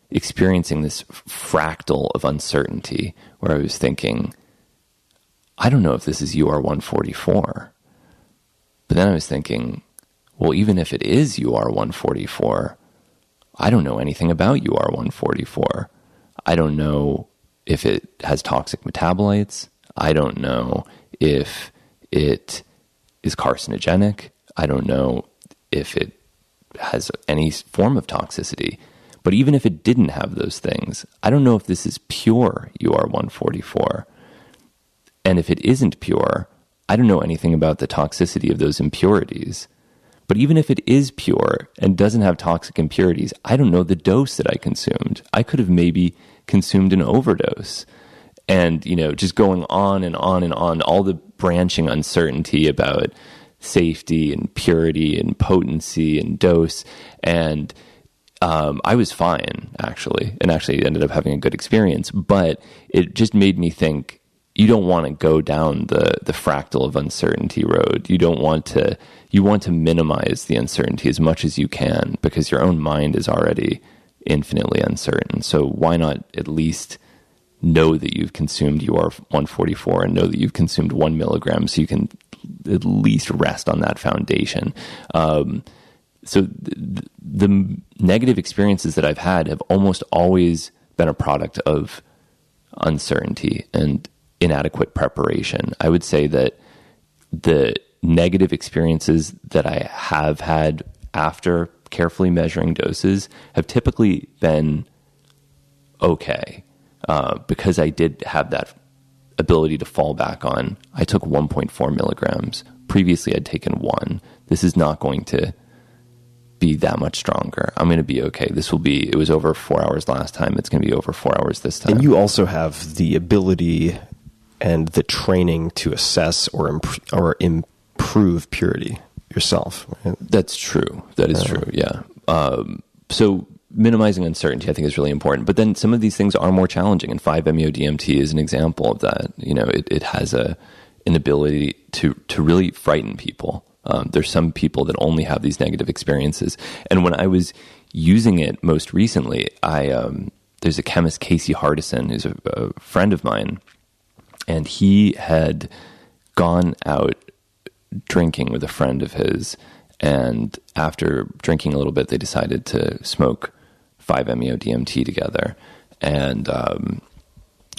experiencing this fractal of uncertainty where I was thinking, I don't know if this is UR144. But then I was thinking, well, even if it is UR144, I don't know anything about UR144. I don't know if it has toxic metabolites. I don't know if it is carcinogenic. I don't know if it has any form of toxicity. But even if it didn't have those things, I don't know if this is pure UR144. And if it isn't pure, I don't know anything about the toxicity of those impurities. But even if it is pure and doesn't have toxic impurities, I don't know the dose that I consumed. I could have maybe consumed an overdose. And, just going on and on and on, all the branching uncertainty about safety and purity and potency and dose. And I was fine, actually, and actually ended up having a good experience. But it just made me think, you don't want to go down the fractal of uncertainty road. You want to minimize the uncertainty as much as you can, because your own mind is already infinitely uncertain. So why not at least know that you've consumed UR144 and know that you've consumed 1 milligram so you can at least rest on that foundation. So the negative experiences that I've had have almost always been a product of uncertainty and inadequate preparation. I would say that the negative experiences that I have had after carefully measuring doses have typically been okay, because I did have that ability to fall back on. I took 1.4 milligrams. Previously, I'd taken 1. This is not going to be that much stronger. I'm going to be okay. It was over 4 hours last time. It's going to be over 4 hours this time. And you also have the ability and the training to assess or improve purity yourself. Right? That's true. That is true. Yeah. So minimizing uncertainty, I think, is really important. But then some of these things are more challenging, and 5-MeO-DMT is an example of that. It has an ability to really frighten people. There's some people that only have these negative experiences. And when I was using it most recently, there's a chemist, Casey Hardison, who's a friend of mine, and he had gone out drinking with a friend of his, and after drinking a little bit, they decided to smoke 5-MeO-DMT together, and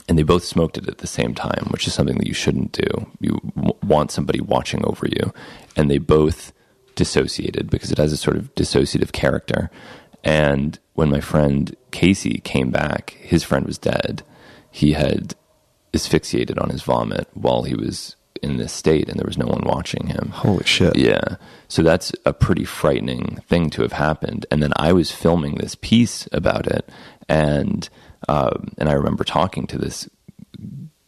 they both smoked it at the same time, which is something that you shouldn't do. You want somebody watching over you, and they both dissociated because it has a sort of dissociative character. And when my friend Casey came back, his friend was dead. He had asphyxiated on his vomit while he was in this state, and there was no one watching him. Holy shit. Yeah. So that's a pretty frightening thing to have happened. And then I was filming this piece about it, and I remember talking to this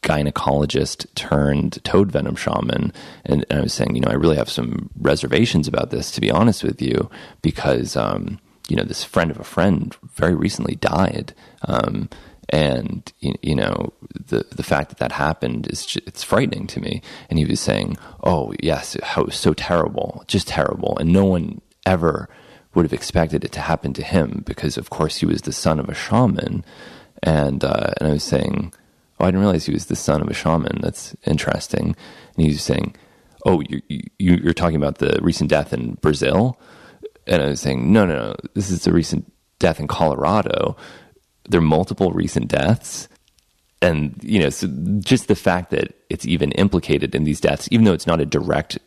gynecologist turned toad venom shaman, and I was saying, I really have some reservations about this, to be honest with you, because this friend of a friend very recently died, and the fact that happened it's frightening to me. And he was saying, oh yes, how it was so terrible, just terrible, and no one ever would have expected it to happen to him because, of course, he was the son of a shaman. And I was saying, oh, I didn't realize he was the son of a shaman. That's interesting. And he was saying, oh, you're talking about the recent death in Brazil? And I was saying, no, this is the recent death in Colorado. There are multiple recent deaths. And, so just the fact that it's even implicated in these deaths, even though it's not a direct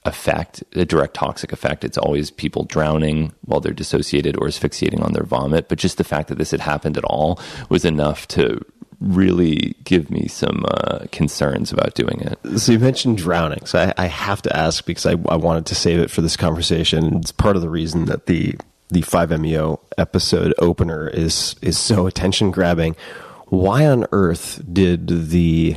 effect, a direct toxic effect, it's always people drowning while they're dissociated or asphyxiating on their vomit. But just the fact that this had happened at all was enough to really give me some concerns about doing it. So you mentioned drowning. So I have to ask, because I wanted to save it for this conversation. It's part of the reason that the 5-MeO episode opener is so attention grabbing. Why on earth did the,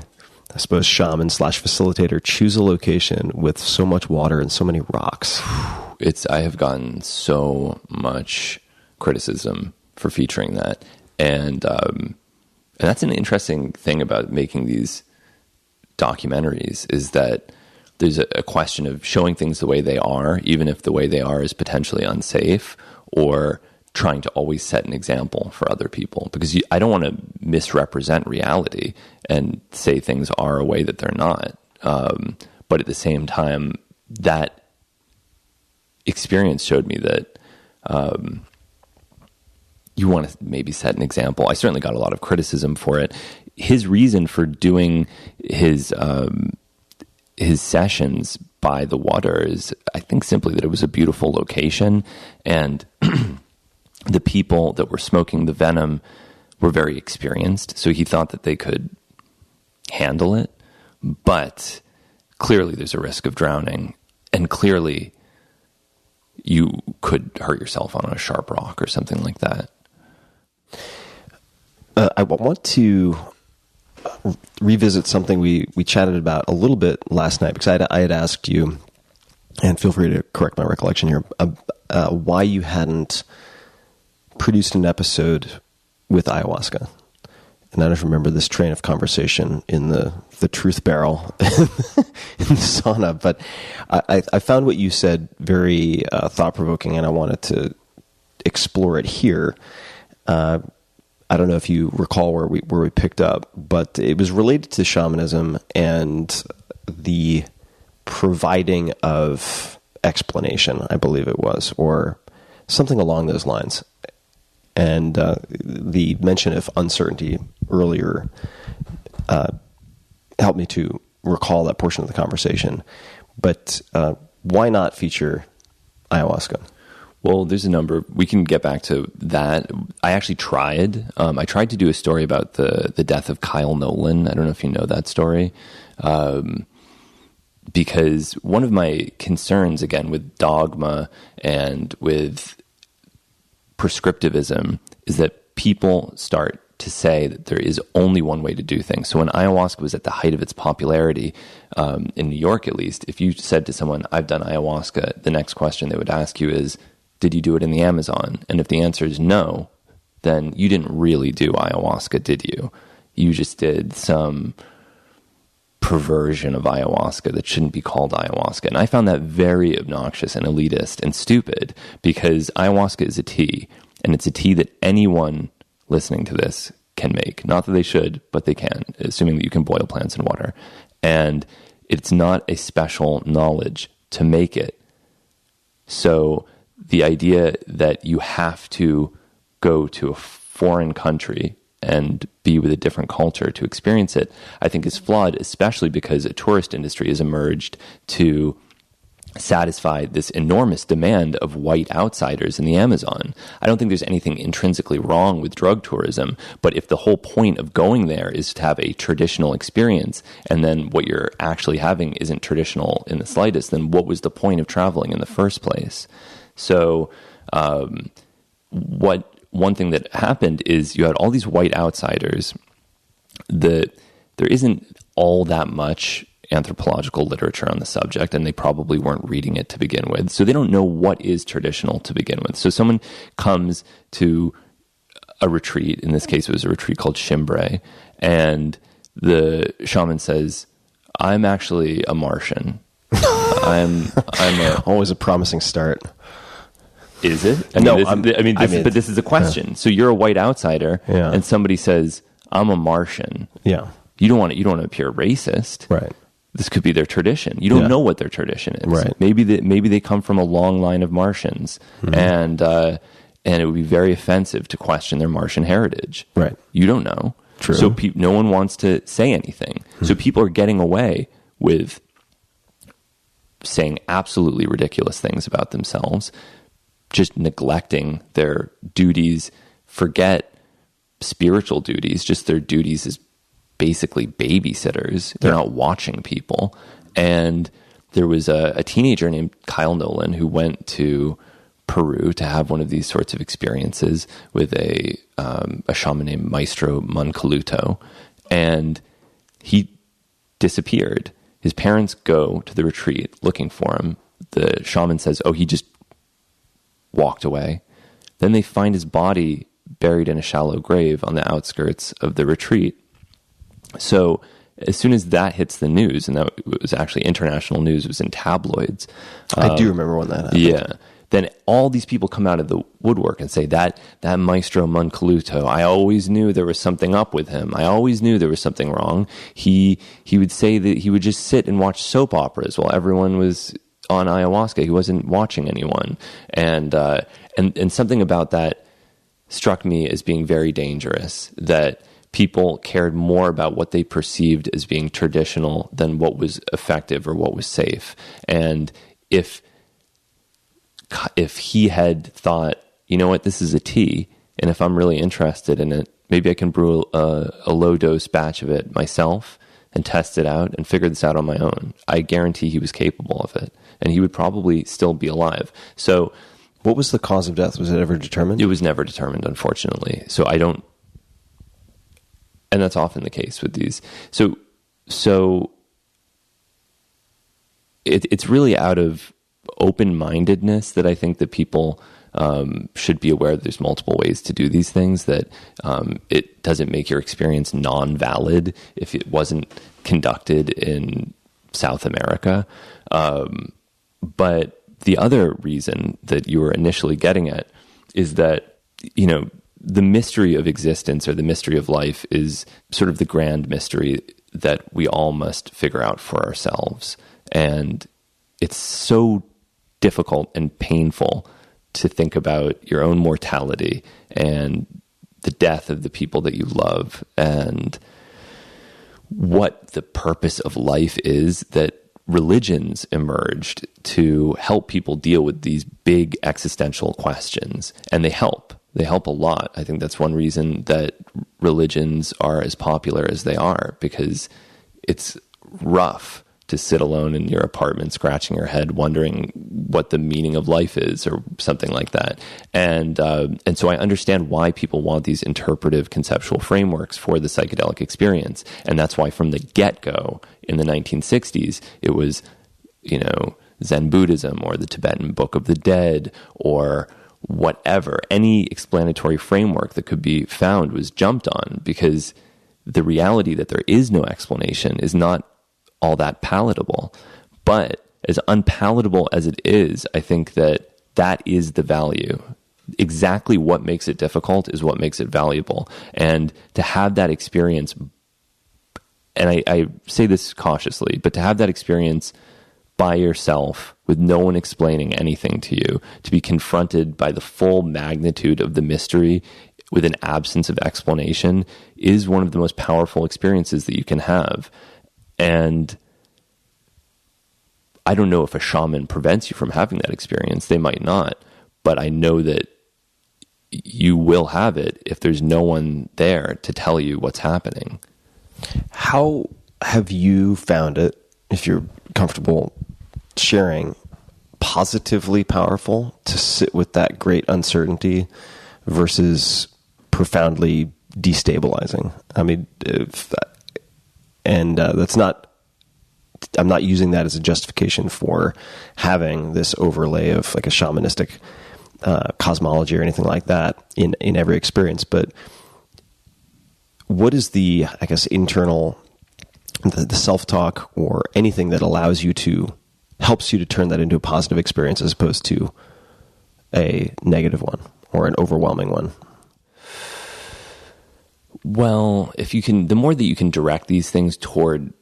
I suppose, shaman / facilitator choose a location with so much water and so many rocks? I have gotten so much criticism for featuring that. And that's an interesting thing about making these documentaries, is that there's a question of showing things the way they are, even if the way they are is potentially unsafe, or trying to always set an example for other people. Because I don't want to misrepresent reality and say things are a way that they're not. But at the same time, that experience showed me that you want to maybe set an example. I certainly got a lot of criticism for it. His reason for doing his sessions by the water is, I think, simply that it was a beautiful location, and the people that were smoking the venom were very experienced, so he thought that they could handle it. But clearly there's a risk of drowning, and clearly you could hurt yourself on a sharp rock or something like that. I want to revisit something we chatted about a little bit last night, because I had asked you, and feel free to correct my recollection here, why you hadn't produced an episode with ayahuasca. And I don't remember this train of conversation in the truth barrel in the sauna, but I found what you said very thought-provoking, and I wanted to explore it here. I don't know if you recall where we picked up, but it was related to shamanism and the providing of explanation, I believe it was, or something along those lines. And the mention of uncertainty earlier helped me to recall that portion of the conversation. But why not feature ayahuasca? Well, there's a number. We can get back to that. I actually tried. I tried to do a story about the death of Kyle Nolan. I don't know if you know that story. Because one of my concerns, again, with dogma and with prescriptivism is that people start to say that there is only one way to do things. So when ayahuasca was at the height of its popularity, in New York at least, if you said to someone, I've done ayahuasca, the next question they would ask you is, did you do it in the Amazon? And if the answer is no, then you didn't really do ayahuasca, did you? You just did some perversion of ayahuasca that shouldn't be called ayahuasca. And I found that very obnoxious and elitist and stupid, because ayahuasca is a tea, and it's a tea that anyone listening to this can make. Not that they should, but they can, assuming that you can boil plants in water. And it's not a special knowledge to make it. So the idea that you have to go to a foreign country and be with a different culture to experience it, I think is flawed, especially because a tourist industry has emerged to satisfy this enormous demand of white outsiders in the Amazon. I don't think there's anything intrinsically wrong with drug tourism, but if the whole point of going there is to have a traditional experience, and then what you're actually having isn't traditional in the slightest, then what was the point of traveling in the first place? So one thing that happened is you had all these white outsiders. There isn't all that much anthropological literature on the subject, and they probably weren't reading it to begin with. So they don't know what is traditional to begin with. So someone comes to a retreat, in this case it was a retreat called Shimbre, and the shaman says, I'm actually a Martian. I'm always a promising start. Is it? But this is a question. Yeah. So you're a white outsider, yeah, and somebody says, I'm a Martian. Yeah. You don't want to appear racist. Right. This could be their tradition. You don't know what their tradition is. Right. Maybe they come from a long line of Martians, and it would be very offensive to question their Martian heritage. Right. You don't know. True. So no one wants to say anything. So people are getting away with saying absolutely ridiculous things about themselves, just neglecting their duties, forget spiritual duties, just their duties as basically babysitters. They're not watching people. And there was a teenager named Kyle Nolan who went to Peru to have one of these sorts of experiences with a shaman named Maestro Moncoluto, and he disappeared. His parents go to the retreat looking for him. The shaman says, he just walked away. Then they find his body buried in a shallow grave on the outskirts of the retreat. So as soon as that hits the news, and that was actually international news, it was in tabloids. I do remember when that happened. Yeah. Then all these people come out of the woodwork and say, that Maestro Moncoluto, I always knew there was something up with him. I always knew there was something wrong. He would say that he would just sit and watch soap operas while everyone was on ayahuasca. He wasn't watching anyone. And something about that struck me as being very dangerous, that people cared more about what they perceived as being traditional than what was effective or what was safe. And if he had thought, you know what, this is a tea, and if I'm really interested in it, maybe I can brew a low-dose batch of it myself and test it out and figure this out on my own, I guarantee he was capable of it, and he would probably still be alive. So what was the cause of death? Was it ever determined? It was never determined, unfortunately. So I don't, and that's often the case with these. So it's really out of open-mindedness that I think that people should be aware that there's multiple ways to do these things, that it doesn't make your experience non-valid if it wasn't conducted in South America. But the other reason that you were initially getting at is that, the mystery of existence, or the mystery of life, is sort of the grand mystery that we all must figure out for ourselves. And it's so difficult and painful to think about your own mortality and the death of the people that you love and what the purpose of life is, that religions emerged to help people deal with these big existential questions. And they help a lot. I think that's one reason that religions are as popular as they are, because it's rough to sit alone in your apartment, scratching your head, wondering what the meaning of life is, or something like that. And so I understand why people want these interpretive conceptual frameworks for the psychedelic experience. And that's why from the get-go in the 1960s, it was, Zen Buddhism or the Tibetan Book of the Dead or whatever. Any explanatory framework that could be found was jumped on, because the reality that there is no explanation is not all that palatable. But as unpalatable as it is, I think that is the value. Exactly what makes it difficult is what makes it valuable. And to have that experience, and I say this cautiously, but to have that experience by yourself with no one explaining anything to you, to be confronted by the full magnitude of the mystery with an absence of explanation, is one of the most powerful experiences that you can have. And I don't know if a shaman prevents you from having that experience. They might not, but I know that you will have it if there's no one there to tell you what's happening. How have you found it, if you're comfortable sharing, positively powerful to sit with that great uncertainty versus profoundly destabilizing? I mean, that's not, I'm not using that as a justification for having this overlay of like a shamanistic cosmology or anything like that in every experience. But what is the, I guess, internal, the self-talk or anything that allows you to, helps you to turn that into a positive experience as opposed to a negative one or an overwhelming one? Well, if you can, the more that you can direct these things toward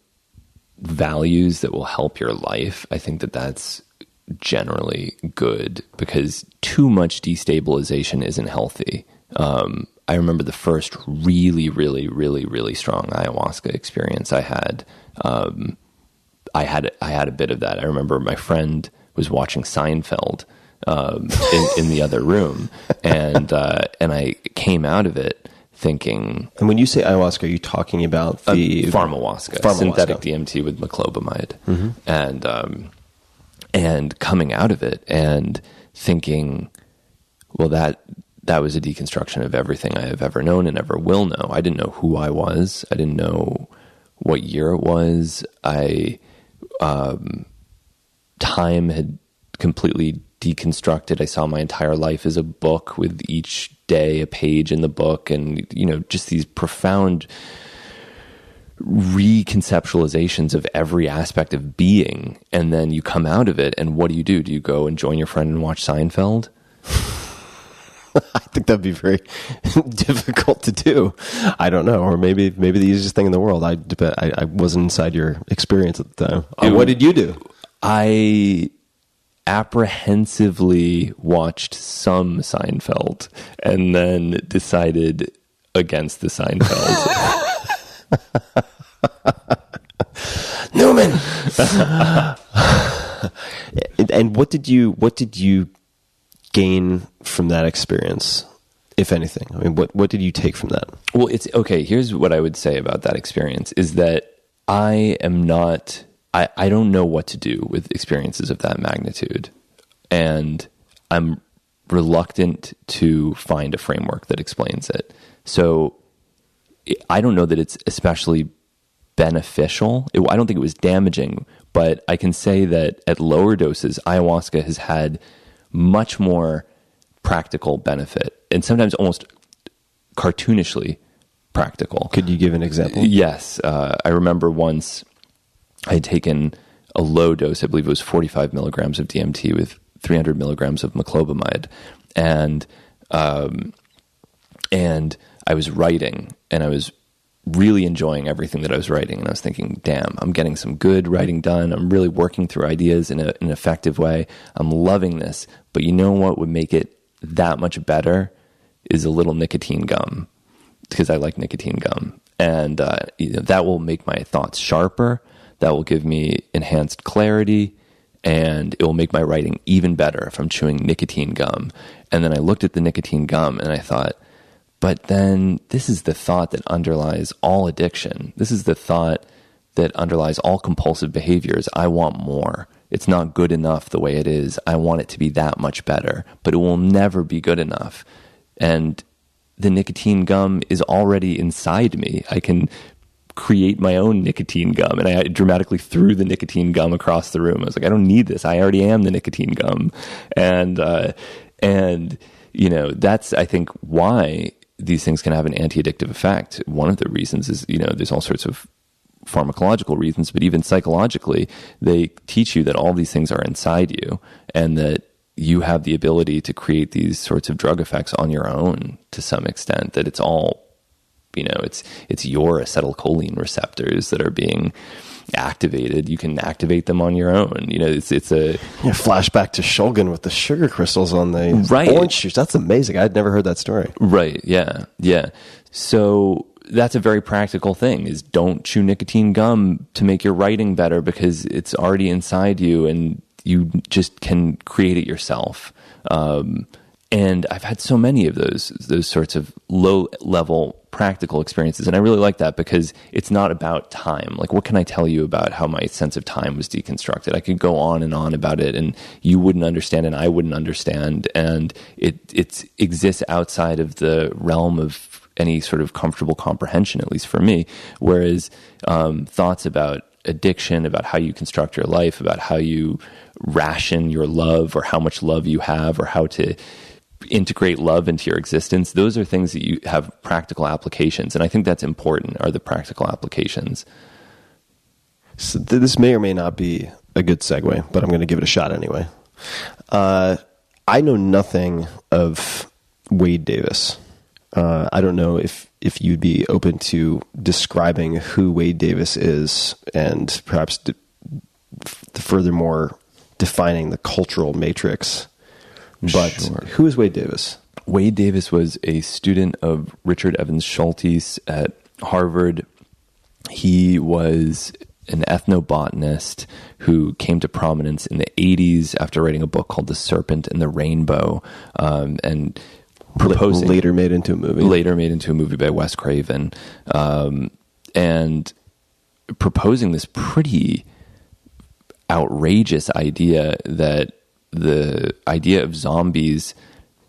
values that will help your life, I think that that's generally good, because too much destabilization isn't healthy. I remember the first really, really, really, really strong ayahuasca experience I had. I had a bit of that. I remember my friend was watching Seinfeld in the other room, and I came out of it thinking. And when you say ayahuasca, are you talking about the Pharmahuasca, synthetic DMT with meclobamide, and coming out of it and thinking, well, that was a deconstruction of everything I have ever known and ever will know. I didn't know who I was. I didn't know what year it was. Time had completely deconstructed. I saw my entire life as a book, with each day a page in the book, and just these profound reconceptualizations of every aspect of being. And then you come out of it, and what do? Do you go and join your friend and watch Seinfeld? I think that'd be very difficult to do. I don't know, or maybe the easiest thing in the world. I wasn't inside your experience at the time. What did you do? I apprehensively watched some Seinfeld and then decided against the Seinfeld. Newman. And what did you gain from that experience, if anything? I mean, what did you take from that? Well, it's okay. Here's what I would say about that experience is that I don't know what to do with experiences of that magnitude. And I'm reluctant to find a framework that explains it. So I don't know that it's especially beneficial. I don't think it was damaging, but I can say that at lower doses, ayahuasca has had much more practical benefit, and sometimes almost cartoonishly practical. Could you give an example? Yes. I remember once I had taken a low dose, I believe it was 45 milligrams of DMT with 300 milligrams of meclobamide. And I was writing, and I was really enjoying everything that I was writing. And I was thinking, damn, I'm getting some good writing done. I'm really working through ideas in an effective way. I'm loving this. But you know what would make it that much better is a little nicotine gum, because I like nicotine gum. And that will make my thoughts sharper. That will give me enhanced clarity. And it will make my writing even better if I'm chewing nicotine gum. And then I looked at the nicotine gum and I thought, but then this is the thought that underlies all addiction. This is the thought that underlies all compulsive behaviors. I want more. It's not good enough the way it is. I want it to be that much better, but it will never be good enough. And the nicotine gum is already inside me. I can create my own nicotine gum. And I dramatically threw the nicotine gum across the room. I was like, I don't need this. I already am the nicotine gum. And you know, that's, I think, why these things can have an anti-addictive effect. One of the reasons is, you know, there's all sorts of pharmacological reasons, but even psychologically, they teach you that all these things are inside you and that you have the ability to create these sorts of drug effects on your own to some extent, that it's all, you know, it's your acetylcholine receptors that are being activated. You can activate them on your own. You know, it's a flashback to Shulgin with the sugar crystals on the right. orange juice. That's amazing. I'd never heard that story. Right. Yeah. Yeah. So that's a very practical thing, is don't chew nicotine gum to make your writing better, because it's already inside you and you just can create it yourself. And I've had so many of those sorts of low level practical experiences. And I really like that, because it's not about time. Like, what can I tell you about how my sense of time was deconstructed? I could go on and on about it, and you wouldn't understand and I wouldn't understand. And it exists outside of the realm of any sort of comfortable comprehension, at least for me. Whereas thoughts about addiction, about how you construct your life, about how you ration your love, or how much love you have, or how to integrate love into your existence, those are things that you have practical applications. And I think that's important, are the practical applications. So this may or may not be a good segue, but I'm going to give it a shot anyway. I know nothing of Wade Davis. I don't know if you'd be open to describing who Wade Davis is, and perhaps furthermore defining the cultural matrix. But sure. Who is Wade Davis? Wade Davis was a student of Richard Evans Schultes at Harvard. He was an ethnobotanist who came to prominence in the 80s after writing a book called The Serpent and the Rainbow, and proposing... Later made into a movie by Wes Craven, and proposing this pretty outrageous idea that the idea of zombies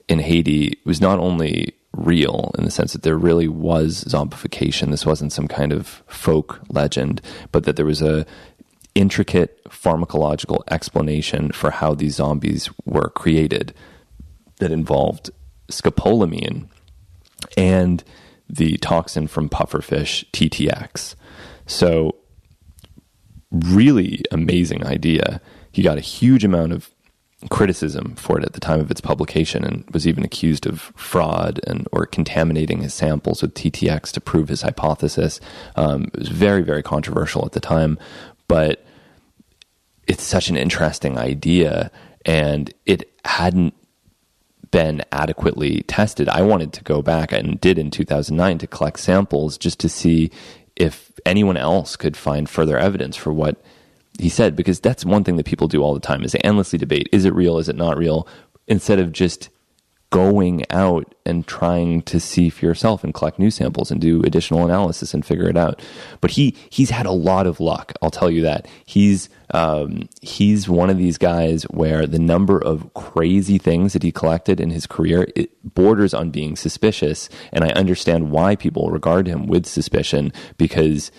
in Haiti was not only real in the sense that there really was zombification. This wasn't some kind of folk legend, but that there was a intricate pharmacological explanation for how these zombies were created that involved scopolamine and the toxin from pufferfish, TTX. So really amazing idea. He got a huge amount of criticism for it at the time of its publication, and was even accused of fraud or contaminating his samples with TTX to prove his hypothesis. It was very, very controversial at the time, but it's such an interesting idea, and it hadn't been adequately tested. I wanted to go back, and did in 2009, to collect samples just to see if anyone else could find further evidence for what he said, because that's one thing that people do all the time, is they endlessly debate, is it real, is it not real, instead of just going out and trying to see for yourself and collect new samples and do additional analysis and figure it out. But he's had a lot of luck, I'll tell you that. He's one of these guys where the number of crazy things that he collected in his career, it borders on being suspicious, and I understand why people regard him with suspicion, because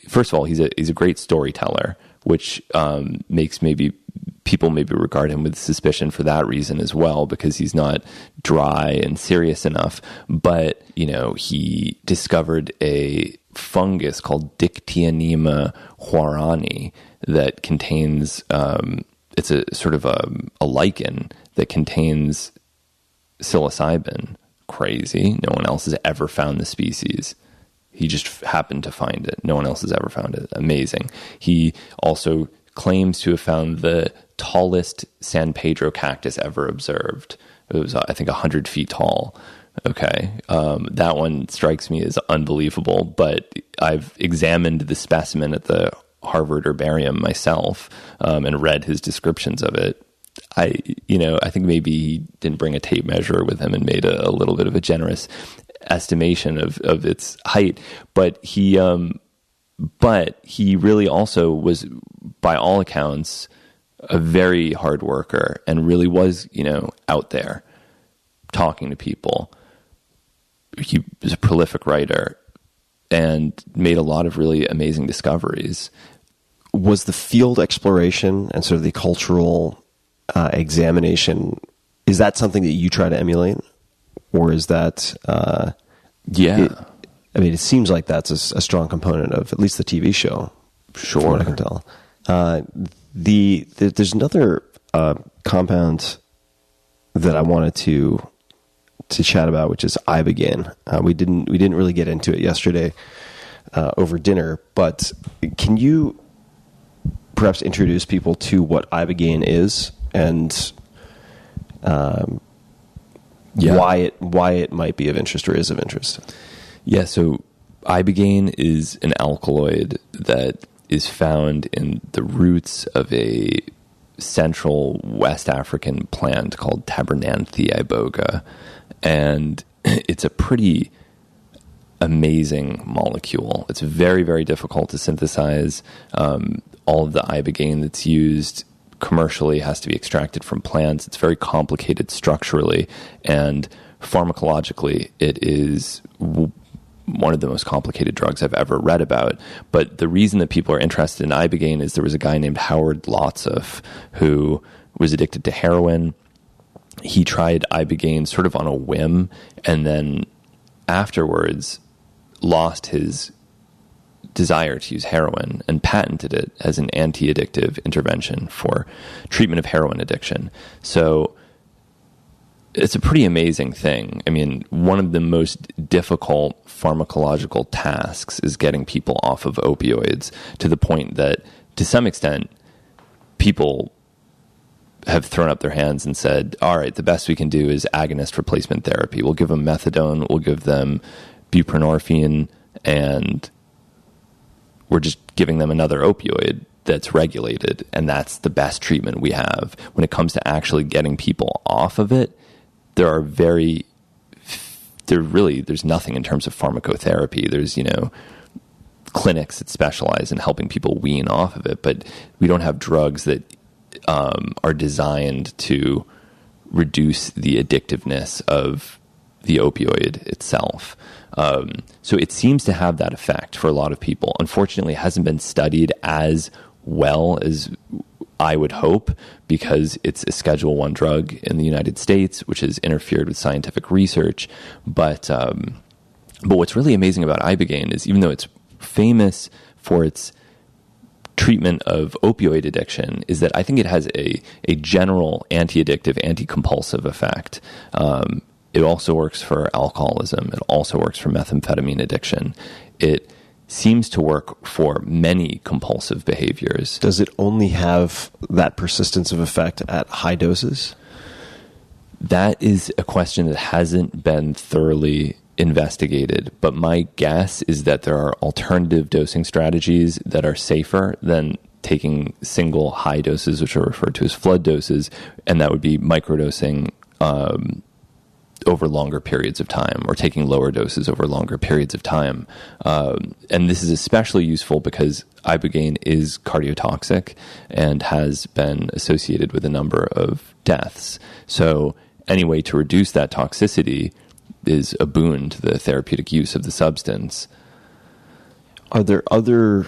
first of all, he's a great storyteller, which makes people regard him with suspicion for that reason as well, because he's not dry and serious enough. But, you know, he discovered a fungus called Dictyonema huarani that contains, it's a sort of a lichen that contains psilocybin, crazy. No one else has ever found the species. He just happened to find it. No one else has ever found it. Amazing. He also claims to have found the tallest San Pedro cactus ever observed. It was, I think, 100 feet tall. Okay. That one strikes me as unbelievable, but I've examined the specimen at the Harvard herbarium myself, and read his descriptions of it. I think maybe he didn't bring a tape measure with him and made a little bit of a generous estimation of its height, but he really also was, by all accounts, a very hard worker and really was, out there talking to people. He was a prolific writer and made a lot of really amazing discoveries. Was the field exploration and sort of the cultural examination, is that something that you try to emulate? Or is that... it seems like that's a strong component of at least the TV show. Sure. From what I can tell. There's another compound that I wanted to chat about, which is Ibogaine. We didn't really get into it yesterday over dinner, but can you perhaps introduce people to what Ibogaine is and why it might be of interest or is of interest? Yeah, so Ibogaine is an alkaloid that is found in the roots of a central West African plant called Tabernanthe iboga. And it's a pretty amazing molecule. It's very, very difficult to synthesize. All of the Ibogaine that's used commercially has to be extracted from plants. It's very complicated structurally, and pharmacologically, it is one of the most complicated drugs I've ever read about. But the reason that people are interested in Ibogaine is there was a guy named Howard Lotsof who was addicted to heroin. He tried Ibogaine sort of on a whim, and then afterwards lost his desire to use heroin and patented it as an anti-addictive intervention for treatment of heroin addiction. So it's a pretty amazing thing. I mean, one of the most difficult pharmacological tasks is getting people off of opioids, to the point that, to some extent, people have thrown up their hands and said, all right, the best we can do is agonist replacement therapy. We'll give them methadone, we'll give them buprenorphine, and we're just giving them another opioid that's regulated, and that's the best treatment we have. When it comes to actually getting people off of it, there's nothing in terms of pharmacotherapy. There's, clinics that specialize in helping people wean off of it, but we don't have drugs that are designed to reduce the addictiveness of the opioid itself. So it seems to have that effect for a lot of people. Unfortunately, it hasn't been studied as well as I would hope, because it's a Schedule I drug in the United States, which has interfered with scientific research. But what's really amazing about Ibogaine is, even though it's famous for its treatment of opioid addiction, is that I think it has a general anti-addictive, anti-compulsive effect. It also works for alcoholism. It also works for methamphetamine addiction. It seems to work for many compulsive behaviors. Does it only have that persistence of effect at high doses? That is a question that hasn't been thoroughly investigated, but my guess is that there are alternative dosing strategies that are safer than taking single high doses, which are referred to as flood doses, and that would be microdosing over longer periods of time, or taking lower doses over longer periods of time. And this is especially useful because Ibogaine is cardiotoxic and has been associated with a number of deaths. So any way to reduce that toxicity is a boon to the therapeutic use of the substance. Are there other,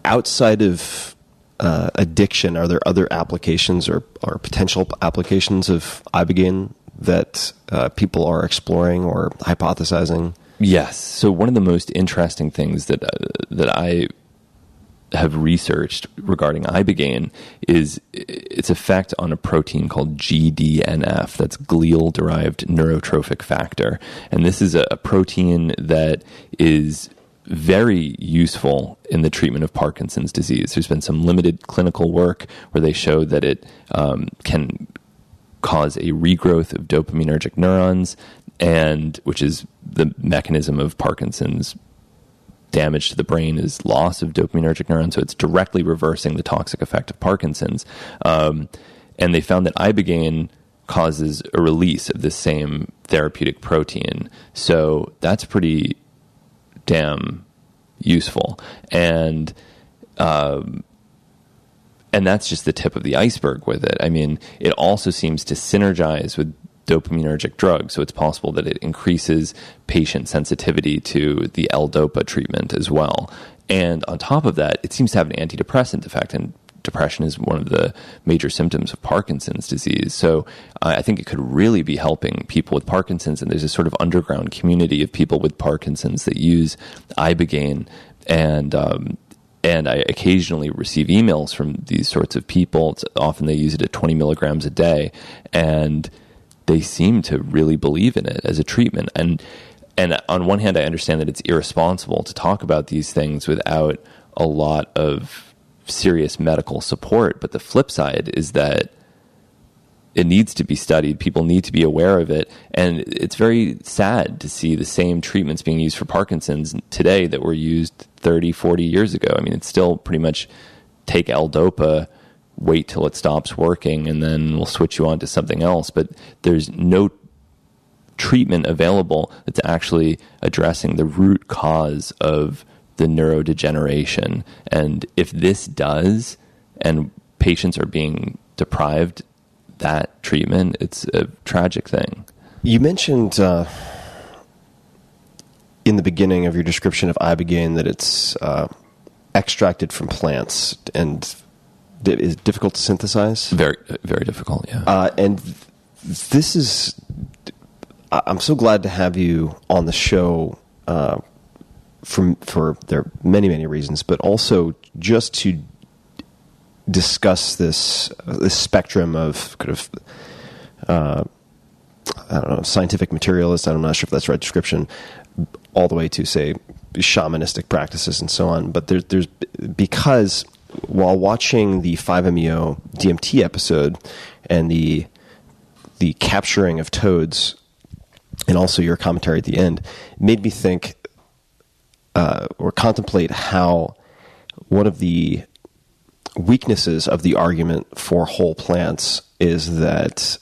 outside of addiction, are there other applications or potential applications of Ibogaine that people are exploring or hypothesizing? Yes. So one of the most interesting things that I have researched regarding Ibogaine is its effect on a protein called GDNF, that's glial-derived neurotrophic factor. And this is a protein that is very useful in the treatment of Parkinson's disease. There's been some limited clinical work where they showed that it can cause a regrowth of dopaminergic neurons, and which is the mechanism of Parkinson's damage to the brain is loss of dopaminergic neurons, so it's directly reversing the toxic effect of Parkinson's. And they found that Ibogaine causes a release of this same therapeutic protein. So that's pretty damn useful. And that's just the tip of the iceberg with it. I mean, it also seems to synergize with dopaminergic drugs, so it's possible that it increases patient sensitivity to the L-DOPA treatment as well. And on top of that, it seems to have an antidepressant effect, and depression is one of the major symptoms of Parkinson's disease. So I think it could really be helping people with Parkinson's, and there's a sort of underground community of people with Parkinson's that use Ibogaine, and I occasionally receive emails from these sorts of people. Often they use it at 20 milligrams a day, and they seem to really believe in it as a treatment. And on one hand, I understand that it's irresponsible to talk about these things without a lot of serious medical support. But the flip side is that it needs to be studied. People need to be aware of it. And it's very sad to see the same treatments being used for Parkinson's today that were used 30, 40 years ago. I mean, it's still pretty much take L-DOPA, wait till it stops working, and then we'll switch you on to something else. But there's no treatment available that's actually addressing the root cause of the neurodegeneration. And if this does, and patients are being deprived that treatment, it's a tragic thing. You mentioned in the beginning of your description of Ibogaine that it's extracted from plants and is difficult to synthesize. Very, very difficult, yeah. And this is, I'm so glad to have you on the show for there are many, many reasons, but also just to discuss this spectrum of kind of, I don't know, scientific materialist, I'm not sure if that's the right description, all the way to, say, shamanistic practices and so on. But there's because while watching the 5-MeO DMT episode and the capturing of toads, and also your commentary at the end, it made me think or contemplate how one of the weaknesses of the argument for whole plants is that,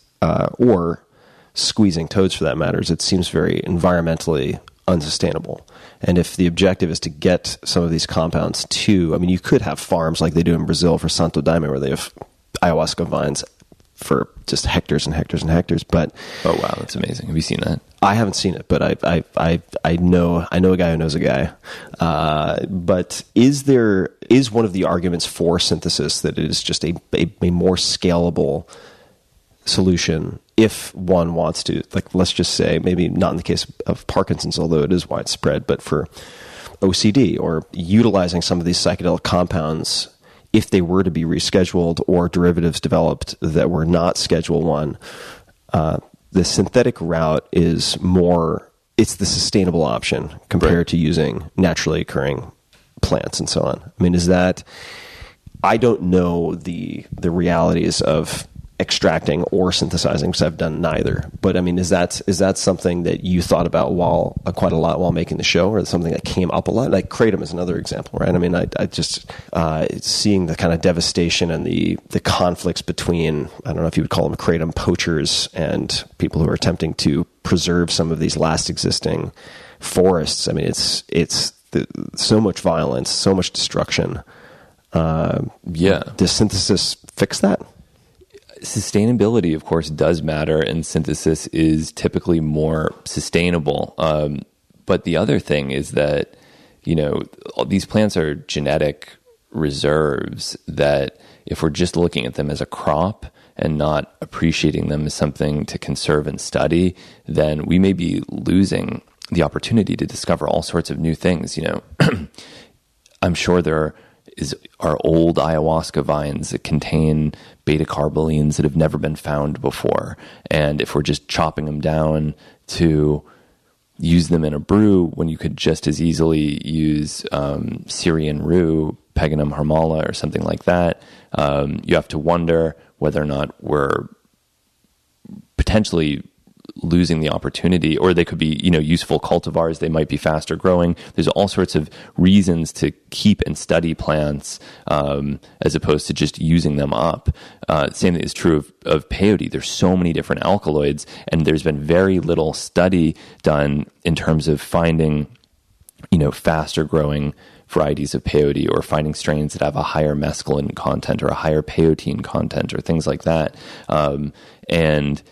or squeezing toads for that matter, is it seems very environmentally unsustainable. And if the objective is to get some of these compounds to, I mean, you could have farms like they do in Brazil for Santo Daime, where they have ayahuasca vines for just hectares and hectares and hectares. But oh wow, that's amazing! Have you seen that? I haven't seen it, but I know a guy who knows a guy. But is one of the arguments for synthesis that it is just a more scalable solution if one wants to, like, let's just say, maybe not in the case of Parkinson's, although it is widespread, but for OCD or utilizing some of these psychedelic compounds, if they were to be rescheduled or derivatives developed that were not Schedule 1, the synthetic route is more, it's the sustainable option compared to using naturally occurring plants and so on. I mean, is that, I don't know the realities of extracting or synthesizing because I've done neither. But I mean, is that something that you thought about quite a lot while making the show, or something that came up a lot? Like kratom is another example, right? I mean, I just seeing the kind of devastation and the conflicts between, I don't know if you would call them kratom poachers and people who are attempting to preserve some of these last existing forests. I mean, it's so much violence, so much destruction. Does synthesis fix that? Sustainability, of course, does matter, and synthesis is typically more sustainable. But the other thing is that, these plants are genetic reserves that if we're just looking at them as a crop and not appreciating them as something to conserve and study, then we may be losing the opportunity to discover all sorts of new things. I'm sure there are are old ayahuasca vines that contain beta-carbolines that have never been found before. And if we're just chopping them down to use them in a brew, when you could just as easily use Syrian rue, Peganum harmala, or something like that, you have to wonder whether or not we're potentially losing the opportunity, or they could be, useful cultivars. They might be faster growing. There's all sorts of reasons to keep and study plants as opposed to just using them up. Same thing is true of peyote. There's so many different alkaloids, and there's been very little study done in terms of finding, faster growing varieties of peyote, or finding strains that have a higher mescaline content or a higher peyote content or things like that. And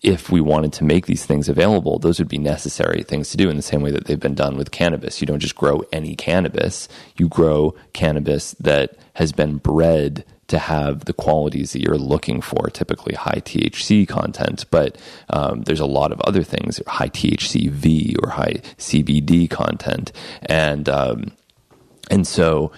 if we wanted to make these things available, those would be necessary things to do in the same way that they've been done with cannabis. You don't just grow any cannabis. You grow cannabis that has been bred to have the qualities that you're looking for, typically high THC content. But there's a lot of other things, high THCV or high CBD content. And so,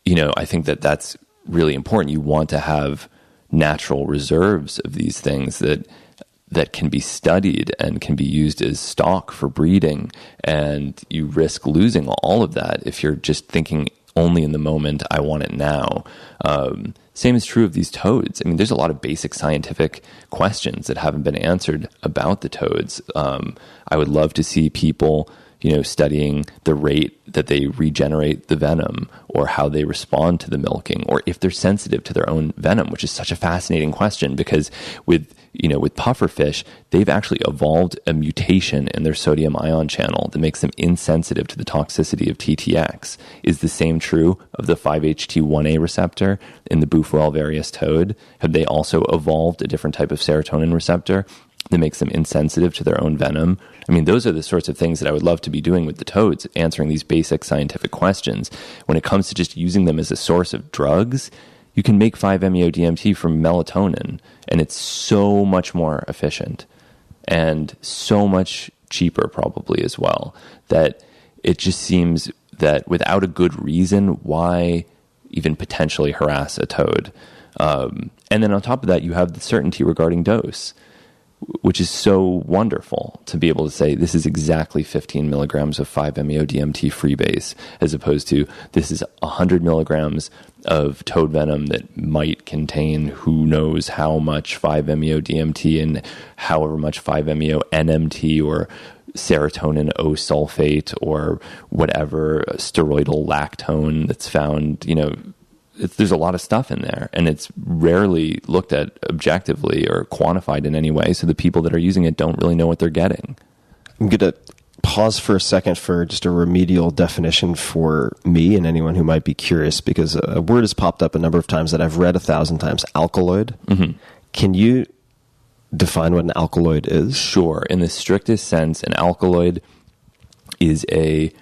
I think that that's really important. You want to have natural reserves of these things that can be studied and can be used as stock for breeding, and you risk losing all of that if you're just thinking only in the moment, I want it now. Same is true of these toads. I mean, there's a lot of basic scientific questions that haven't been answered about the toads. I would love to see people studying the rate that they regenerate the venom, or how they respond to the milking, or if they're sensitive to their own venom, which is such a fascinating question, because with pufferfish, they've actually evolved a mutation in their sodium ion channel that makes them insensitive to the toxicity of TTX. Is the same true of the 5-HT1A receptor in the Bufo alvarius toad? Have they also evolved a different type of serotonin receptor that makes them insensitive to their own venom? I mean, those are the sorts of things that I would love to be doing with the toads, answering these basic scientific questions. When it comes to just using them as a source of drugs, you can make 5-MeO-DMT from melatonin, and it's so much more efficient and so much cheaper probably as well, that it just seems that without a good reason, why even potentially harass a toad? And then on top of that, you have the certainty regarding dose, which is so wonderful to be able to say this is exactly 15 milligrams of 5-MeO-DMT freebase, as opposed to this is 100 milligrams of toad venom that might contain who knows how much 5-MeO-DMT and however much 5-MeO-NMT or serotonin O-sulfate or whatever steroidal lactone that's found, there's a lot of stuff in there, and it's rarely looked at objectively or quantified in any way. So the people that are using it don't really know what they're getting. I'm going to pause for a second for just a remedial definition for me and anyone who might be curious, because a word has popped up a number of times that I've read 1,000 times, alkaloid. Mm-hmm. Can you define what an alkaloid is? Sure. In the strictest sense, an alkaloid is a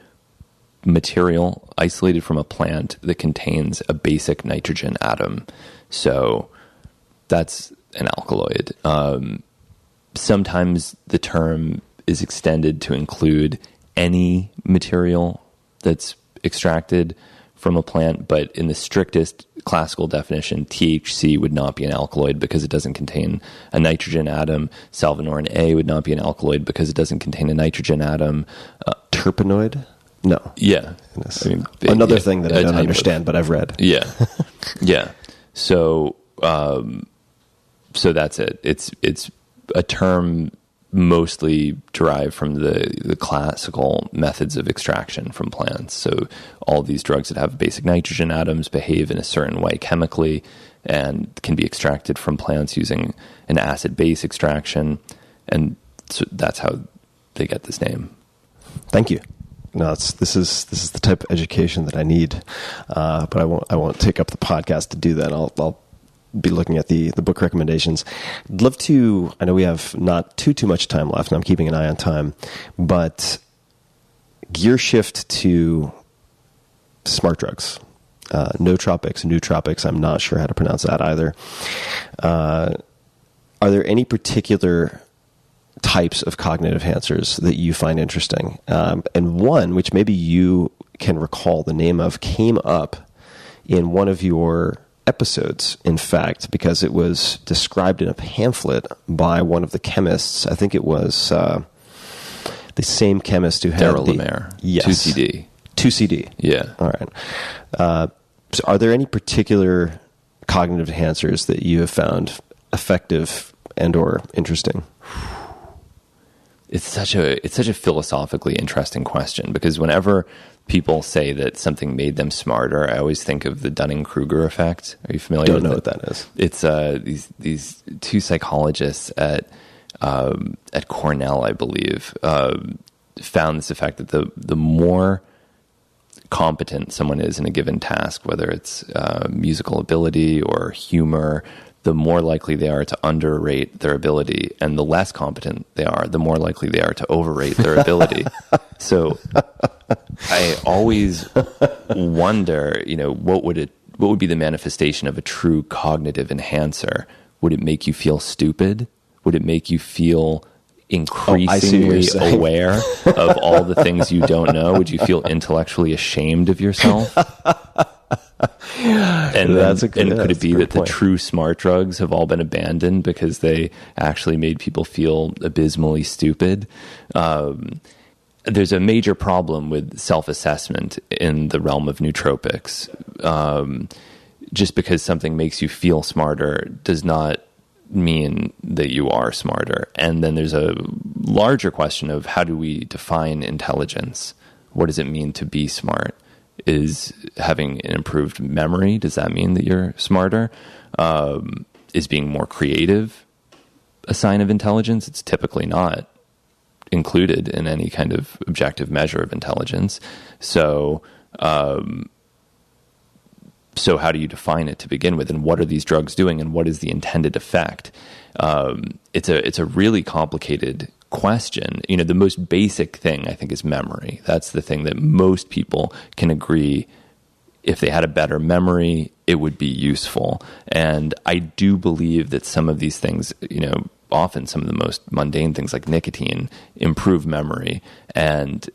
material isolated from a plant that contains a basic nitrogen atom. So that's an alkaloid. Sometimes the term is extended to include any material that's extracted from a plant, but in the strictest classical definition, THC would not be an alkaloid because it doesn't contain a nitrogen atom. Salvinorin A would not be an alkaloid because it doesn't contain a nitrogen atom. Terpenoid? No. Yeah. I mean, another thing that I don't understand, but I've read. Yeah. Yeah. So that's it. It's a term mostly derived from the classical methods of extraction from plants. So all these drugs that have basic nitrogen atoms behave in a certain way chemically and can be extracted from plants using an acid-base extraction. And so that's how they get this name. Thank you. No, this is the type of education that I need, but I won't take up the podcast to do that. I'll be looking at the book recommendations. I'd love to. I know we have not too much time left, and I'm keeping an eye on time, but gear shift to smart drugs, nootropics. I'm not sure how to pronounce that either. Are there any particular types of cognitive enhancers that you find interesting? And one, which maybe you can recall the name of, came up in one of your episodes, in fact, because it was described in a pamphlet by one of the chemists. I think it was the same chemist who had Daryl Lemaire. Yes. 2CD. 2CD. Yeah. All right. So are there any particular cognitive enhancers that you have found effective and or interesting? It's such a philosophically interesting question, because whenever people say that something made them smarter, I always think of the Dunning-Kruger effect. Are you familiar with it? Don't know what that is. It's these two psychologists at Cornell, I believe, found this effect that the more competent someone is in a given task, whether it's musical ability or humor, the more likely they are to underrate their ability, and the less competent they are, the more likely they are to overrate their ability. So I always wonder, what would be the manifestation of a true cognitive enhancer? Would it make you feel stupid? Would it make you feel increasingly aware of all the things you don't know? Would you feel intellectually ashamed of yourself? And could it be that the true smart drugs have all been abandoned because they actually made people feel abysmally stupid? There's a major problem with self-assessment in the realm of nootropics. Just because something makes you feel smarter does not mean that you are smarter. And then there's a larger question of, how do we define intelligence? What does it mean to be smart? Is having an improved memory, does that mean that you're smarter? Is being more creative a sign of intelligence? It's typically not included in any kind of objective measure of intelligence. So how do you define it to begin with? And what are these drugs doing? And what is the intended effect? It's a really complicated question. The most basic thing, I think, is memory. That's the thing that most people can agree, if they had a better memory, it would be useful. And I do believe that some of these things, often some of the most mundane things like nicotine, improve memory and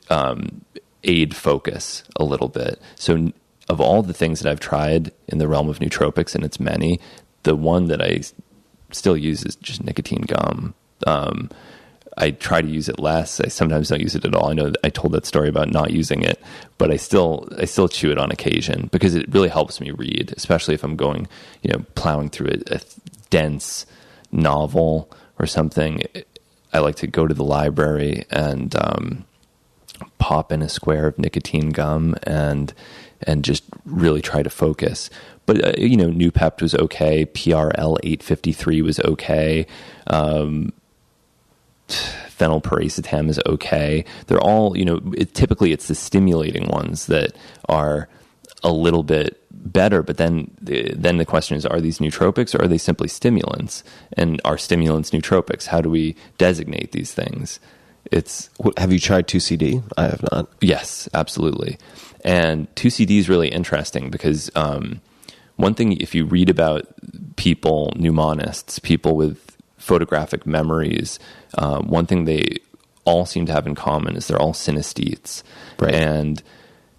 aid focus a little bit. So of all the things that I've tried in the realm of nootropics, and it's many, the one that I still use is just nicotine gum. I try to use it less. I sometimes don't use it at all. I know that I told that story about not using it, but I still chew it on occasion because it really helps me read, especially if I'm going, plowing through a dense novel or something. I like to go to the library and pop in a square of nicotine gum and just really try to focus. But, Noopept was okay. PRL 853 was okay. Phenylparacetam is okay. They're all, typically it's the stimulating ones that are a little bit better. But then the question is, are these nootropics or are they simply stimulants? And are stimulants nootropics? How do we designate these things? Have you tried 2CD? I have not. Yes, absolutely. And 2CD is really interesting because one thing, if you read about people, mnemonists, people with photographic memories, one thing they all seem to have in common is they're all synesthetes. Right. And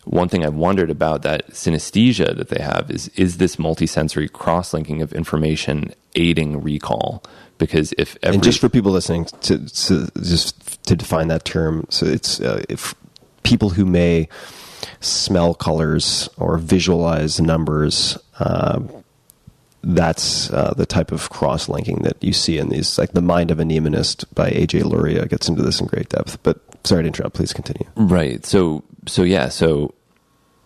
one thing I've wondered about that synesthesia that they have is this multisensory cross-linking of information aiding recall? Because and just for people listening, just to define that term, so it's if people who may smell colors or visualize numbers, that's the type of cross-linking that you see in these, like The Mind of a Mnemonist by A.J. Luria gets into this in great depth. But sorry to interrupt, please continue. Right. So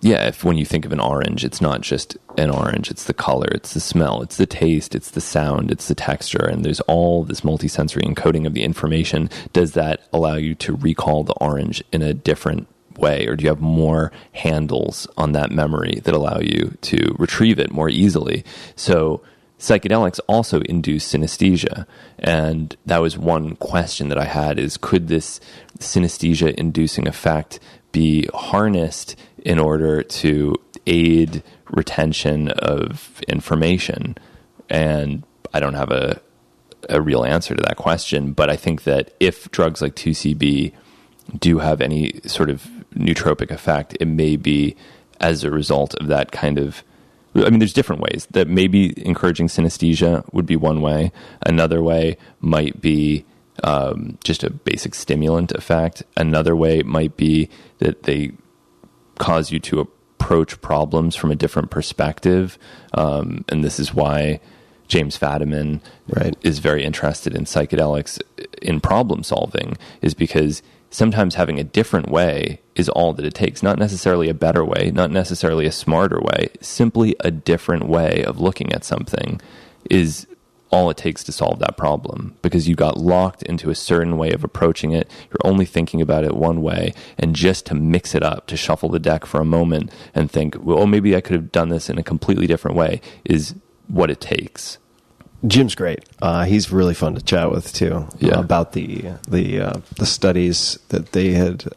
if when you think of an orange, it's not just an orange, it's the color, it's the smell, it's the taste, it's the sound, it's the texture, and there's all this multisensory encoding of the information. Does that allow you to recall the orange in a different way, or do you have more handles on that memory that allow you to retrieve it more easily? So psychedelics also induce synesthesia, and that was one question that I had, is could this synesthesia inducing effect be harnessed in order to aid retention of information? And I don't have a real answer to that question, but I think that if drugs like 2CB do have any sort of nootropic effect, it may be as a result of that kind of I mean, there's different ways. That maybe encouraging synesthesia would be one way. Another way might be just a basic stimulant effect. Another way might be that they cause you to approach problems from a different perspective. And this is why James Fadiman is very interested in psychedelics in problem solving, is because sometimes having a different way is all that it takes. Not necessarily a better way, not necessarily a smarter way, simply a different way of looking at something is all it takes to solve that problem, because you got locked into a certain way of approaching it. You're only thinking about it one way, and just to mix it up, to shuffle the deck for a moment and think, well, maybe I could have done this in a completely different way, is what it takes. Jim's great. He's really fun to chat with too. About the studies that they had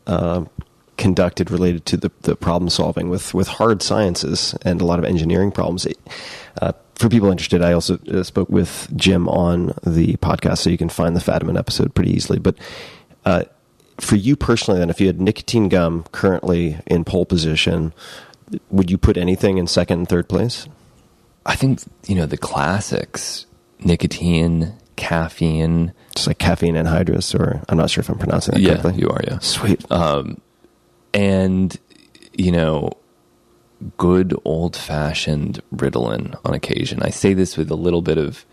conducted related to the problem solving with hard sciences and a lot of engineering problems. For people interested, I also spoke with Jim on the podcast, so you can find the Fadiman episode pretty easily. But for you personally, then, if you had nicotine gum currently in pole position, would you put anything in second and third place? I think, the classics, nicotine, caffeine. Just like caffeine anhydrous, or I'm not sure if I'm pronouncing that correctly. Yeah, you are, yeah. Sweet. And, good old-fashioned Ritalin on occasion. I say this with a little bit of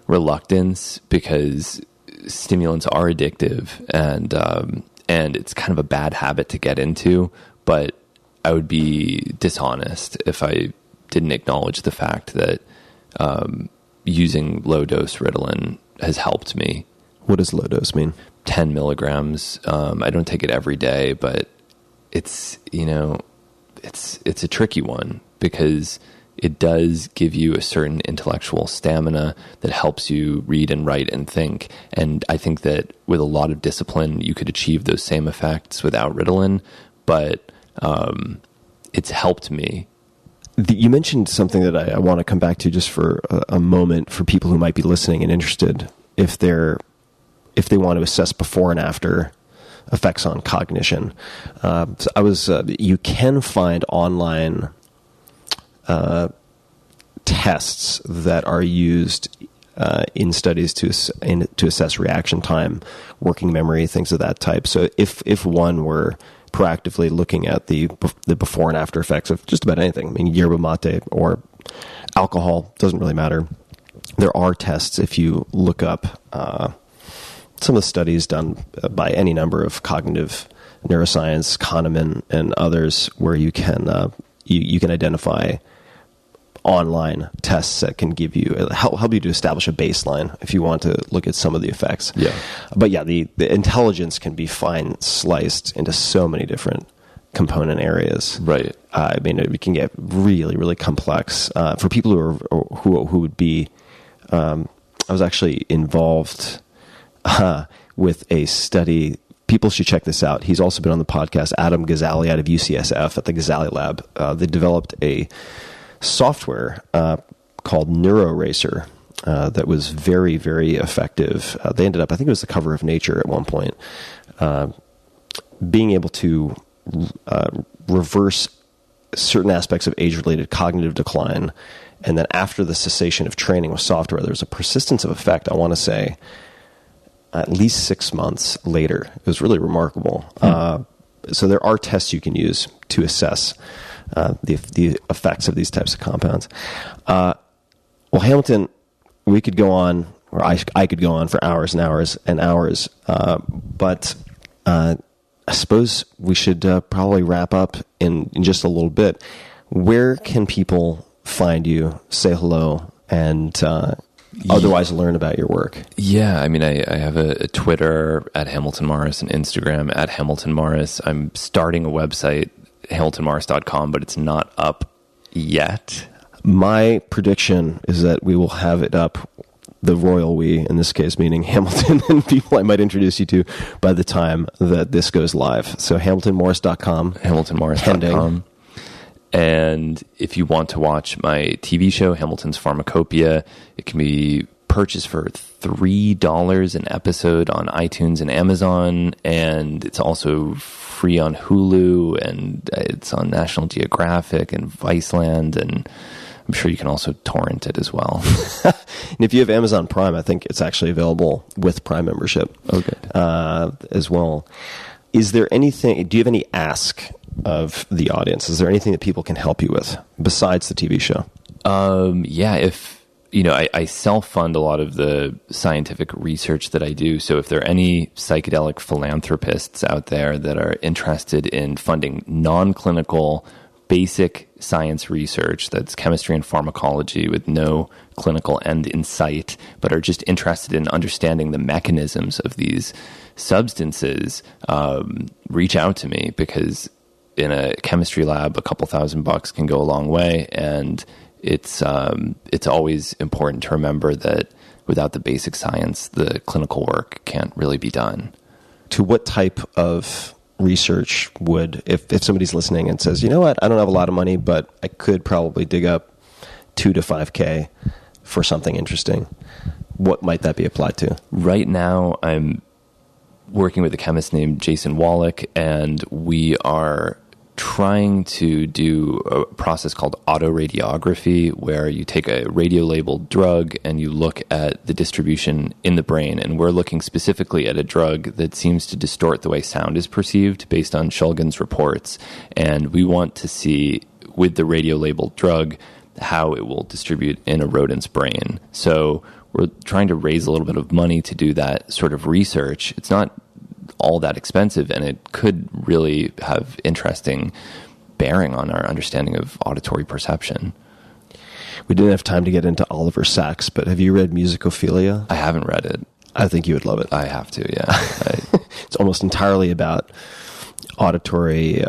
reluctance because stimulants are addictive, and it's kind of a bad habit to get into, but I would be dishonest if I didn't acknowledge the fact that using low-dose Ritalin has helped me. What does low dose mean? 10 milligrams. I don't take it every day, but it's a tricky one because it does give you a certain intellectual stamina that helps you read and write and think. And I think that with a lot of discipline, you could achieve those same effects without Ritalin, but it's helped me. You mentioned something that I want to come back to just for a moment for people who might be listening and interested, if they want to assess before and after effects on cognition. You can find online tests that are used in studies to assess reaction time, working memory, things of that type. So if one were proactively looking at the before and after effects of just about anything, I mean, yerba mate or alcohol, doesn't really matter. There are tests if you look up some of the studies done by any number of cognitive neuroscience, Kahneman, and others, where you can you can identify online tests that can give you help you to establish a baseline if you want to look at some of the effects. Yeah. But yeah, the intelligence can be fine sliced into so many different component areas. Right. I mean, it can get really, really complex for people who would be. I was actually involved with a study. People should check this out. He's also been on the podcast. Adam Ghazali out of UCSF at the Ghazali Lab. They developed a software called NeuroRacer that was very, very effective. They ended up, I think it was the cover of Nature at one point, being able to reverse certain aspects of age-related cognitive decline. And then after the cessation of training with software, there's a persistence of effect, I want to say, at least 6 months later. It was really remarkable. So there are tests you can use to assess the effects of these types of compounds. Well, Hamilton, we could go on, or I could go on for hours and hours and hours, but I suppose we should probably wrap up in just a little bit. Where can people find you, say hello, and otherwise learn about your work? Yeah, I mean, I have a Twitter at Hamilton Morris and Instagram at Hamilton Morris. I'm starting a website, hamiltonmorris.com, but it's not up yet. My prediction is that we will have it up, the royal we, in this case, meaning Hamilton and people I might introduce you to, by the time that this goes live. So hamiltonmorris.com. hamiltonmorris.com. And if you want to watch my TV show, Hamilton's Pharmacopeia, it can be purchase for $3 an episode on iTunes and Amazon, and it's also free on Hulu, and it's on National Geographic and Viceland, and I'm sure you can also torrent it as well. And if you have Amazon Prime, I think it's actually available with Prime membership. Oh, good. As well. Is there anything, do you have any ask of the audience? Is there anything that people can help you with besides the TV show? Yeah, if, I self-fund a lot of the scientific research that I do. So if there are any psychedelic philanthropists out there that are interested in funding non-clinical basic science research, that's chemistry and pharmacology with no clinical end in sight, but are just interested in understanding the mechanisms of these substances, reach out to me, because in a chemistry lab, a couple $1,000 can go a long way. And it's always important to remember that without the basic science, the clinical work can't really be done. To what type of research would, if somebody's listening and says, you know what, I don't have a lot of money, but I could probably dig up $2,000 to $5,000 for something interesting, what might that be applied to? Right now, I'm working with a chemist named Jason Wallach, and we are trying to do a process called autoradiography, where you take a radio-labeled drug and you look at the distribution in the brain. And we're looking specifically at a drug that seems to distort the way sound is perceived based on Shulgin's reports. And we want to see, with the radio-labeled drug, how it will distribute in a rodent's brain. So we're trying to raise a little bit of money to do that sort of research. It's not all that expensive, and it could really have interesting bearing on our understanding of auditory perception. We didn't have time to get into Oliver Sacks, but have you read Musicophilia? I haven't read it. I think you would love it. I have to, yeah. It's almost entirely about auditory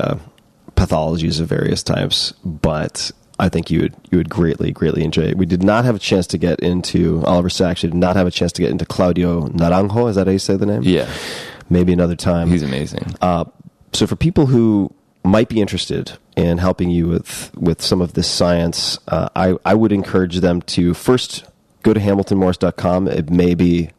pathologies of various types, but I think you would greatly, greatly enjoy it. We did not have a chance to get into Oliver Sacks. We did not have a chance to get into Claudio Naranjo. Is that how you say the name? Yeah. Maybe another time. He's amazing. So for people who might be interested in helping you with some of this science, I would encourage them to first go to hamiltonmorris.com. It may be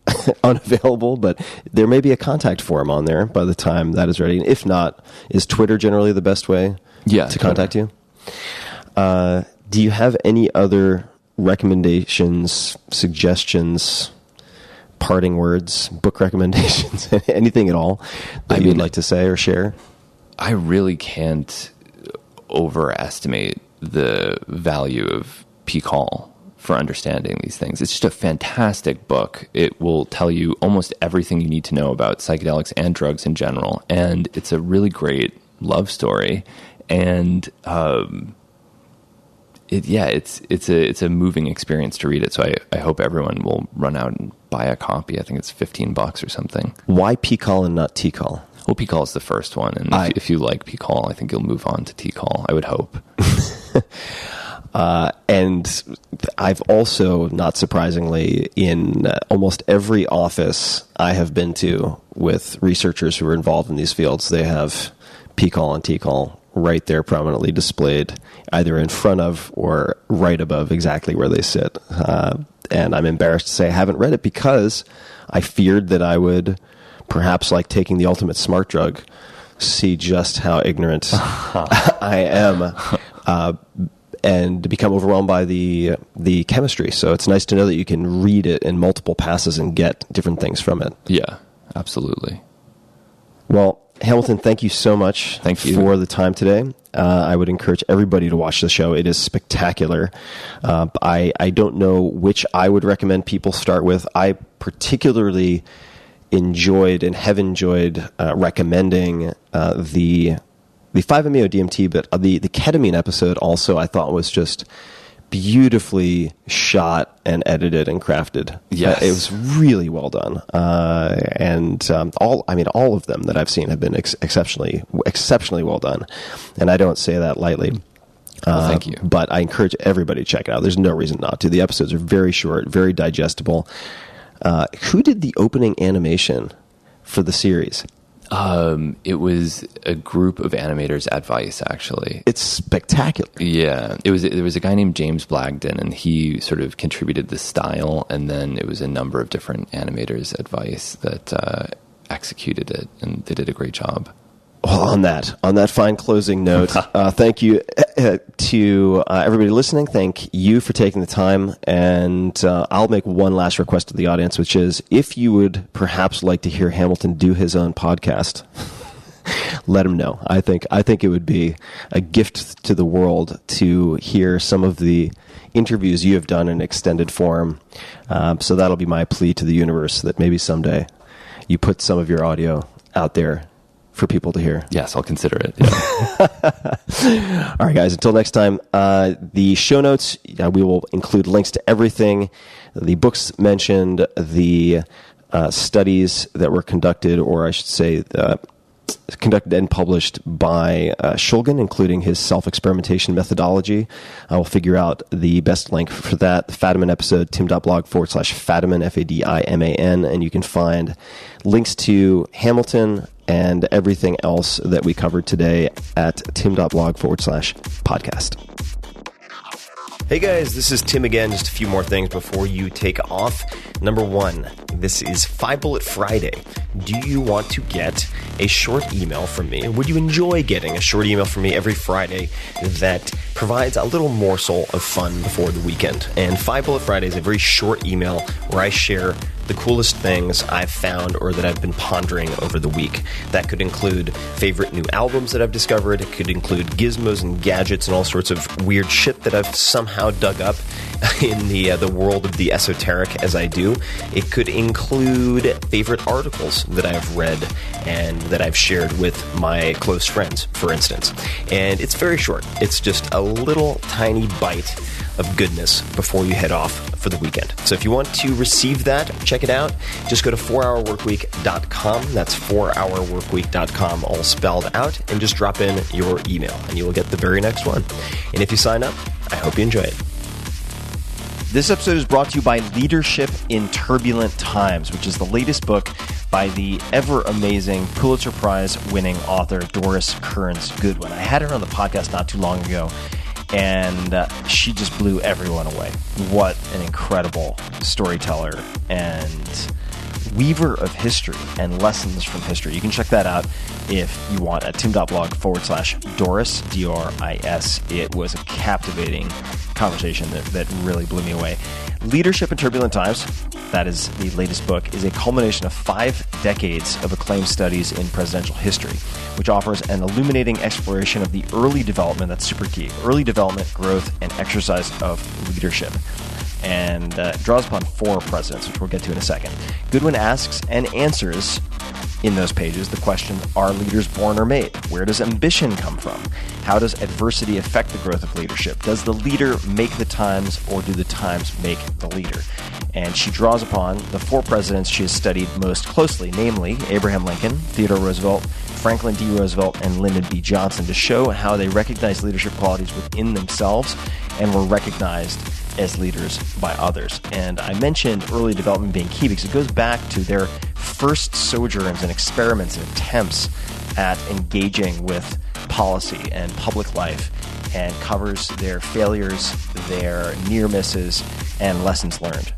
unavailable, but there may be a contact form on there by the time that is ready. And if not, is Twitter generally the best way to contact you? Do you have any other recommendations, suggestions, parting words, book recommendations, anything at all that you'd like to say or share? I really can't overestimate the value of Pikal for understanding these things. It's just a fantastic book. It will tell you almost everything you need to know about psychedelics and drugs in general. And it's a really great love story. And it's a moving experience to read it. So I hope everyone will run out and buy a copy. I think it's $15 or something. Why Pikal and not Tikal? Well, Pikal is the first one, and if you like Pikal, I think you'll move on to Tikal. I would hope. And I've also, not surprisingly, in almost every office I have been to with researchers who are involved in these fields, they have Pikal and Tikal right there prominently displayed, either in front of or right above exactly where they sit. And I'm embarrassed to say I haven't read it because I feared that I would, perhaps like taking the ultimate smart drug, see just how ignorant I am and become overwhelmed by the chemistry. So it's nice to know that you can read it in multiple passes and get different things from it. Yeah, absolutely. Well, Hamilton, thank you so much for the time today. I would encourage everybody to watch the show. It is spectacular. I don't know which I would recommend people start with. I particularly enjoyed and have enjoyed recommending the 5-MeO-DMT, but the ketamine episode also I thought was just beautifully shot and edited and crafted. Yes. It was really well done. And all of them that I've seen have been exceptionally well done. And I don't say that lightly. Well, thank you. But I encourage everybody to check it out. There's no reason not to. The episodes are very short, very digestible. Who did the opening animation for the series? It was a group of animators at Vice, actually. It's spectacular. Yeah, there was a guy named James Blagden, and he sort of contributed the style, and then it was a number of different animators at Vice that executed it, and they did a great job. Well, on that fine closing note, thank you to everybody listening. Thank you for taking the time. And I'll make one last request to the audience, which is if you would perhaps like to hear Hamilton do his own podcast, let him know. I think it would be a gift to the world to hear some of the interviews you have done in extended form. So that'll be my plea to the universe that maybe someday you put some of your audio out there for people to hear. Yes, I'll consider it. Yeah. All right, guys, until next time, the show notes, we will include links to everything, the books mentioned, the studies that were conducted, or I should say conducted and published by Shulgin, including his self-experimentation methodology. I will figure out the best link for that. The Fadiman episode, tim.blog/Fadiman, Fadiman, and you can find links to Hamilton and everything else that we covered today at tim.blog/podcast. Hey guys, this is Tim again. Just a few more things before you take off. Number one, this is 5 Bullet Friday. Do you want to get a short email from me? Would you enjoy getting a short email from me every Friday that provides a little morsel of fun before the weekend? And 5 Bullet Friday is a very short email where I share the coolest things I've found or that I've been pondering over the week. That could include favorite new albums that I've discovered. It could include gizmos and gadgets and all sorts of weird shit that I've somehow dug up in the world of the esoteric as I do. It could include favorite articles that I've read and that I've shared with my close friends, for instance. And it's very short. It's just a little tiny bite of goodness before you head off for the weekend. So if you want to receive that, check it out. Just go to 4hourworkweek.com. That's 4hourworkweek.com, all spelled out, and just drop in your email, and you will get the very next one. And if you sign up, I hope you enjoy it. This episode is brought to you by Leadership in Turbulent Times, which is the latest book by the ever-amazing Pulitzer Prize-winning author Doris Kearns Goodwin. I had her on the podcast not too long ago, and she just blew everyone away. What an incredible storyteller and weaver of history and lessons from history. You can check that out if you want at tim.blog/Doris, D-R-I-S. It was a captivating conversation that really blew me away. Leadership in Turbulent Times, that is the latest book, is a culmination of 5 decades of acclaimed studies in presidential history, which offers an illuminating exploration of the early development, that's super key, early development, growth, and exercise of leadership, and draws upon 4 presidents, which we'll get to in a second. Goodwin asks and answers in those pages the question, are leaders born or made? Where does ambition come from? How does adversity affect the growth of leadership? Does the leader make the times, or do the times make the leader? And she draws upon the 4 presidents she has studied most closely, namely Abraham Lincoln, Theodore Roosevelt, Franklin D. Roosevelt, and Lyndon B. Johnson, to show how they recognized leadership qualities within themselves and were recognized as leaders by others. And I mentioned early development being key because it goes back to their first sojourns and experiments and attempts at engaging with policy and public life, and covers their failures, their near misses, and lessons learned.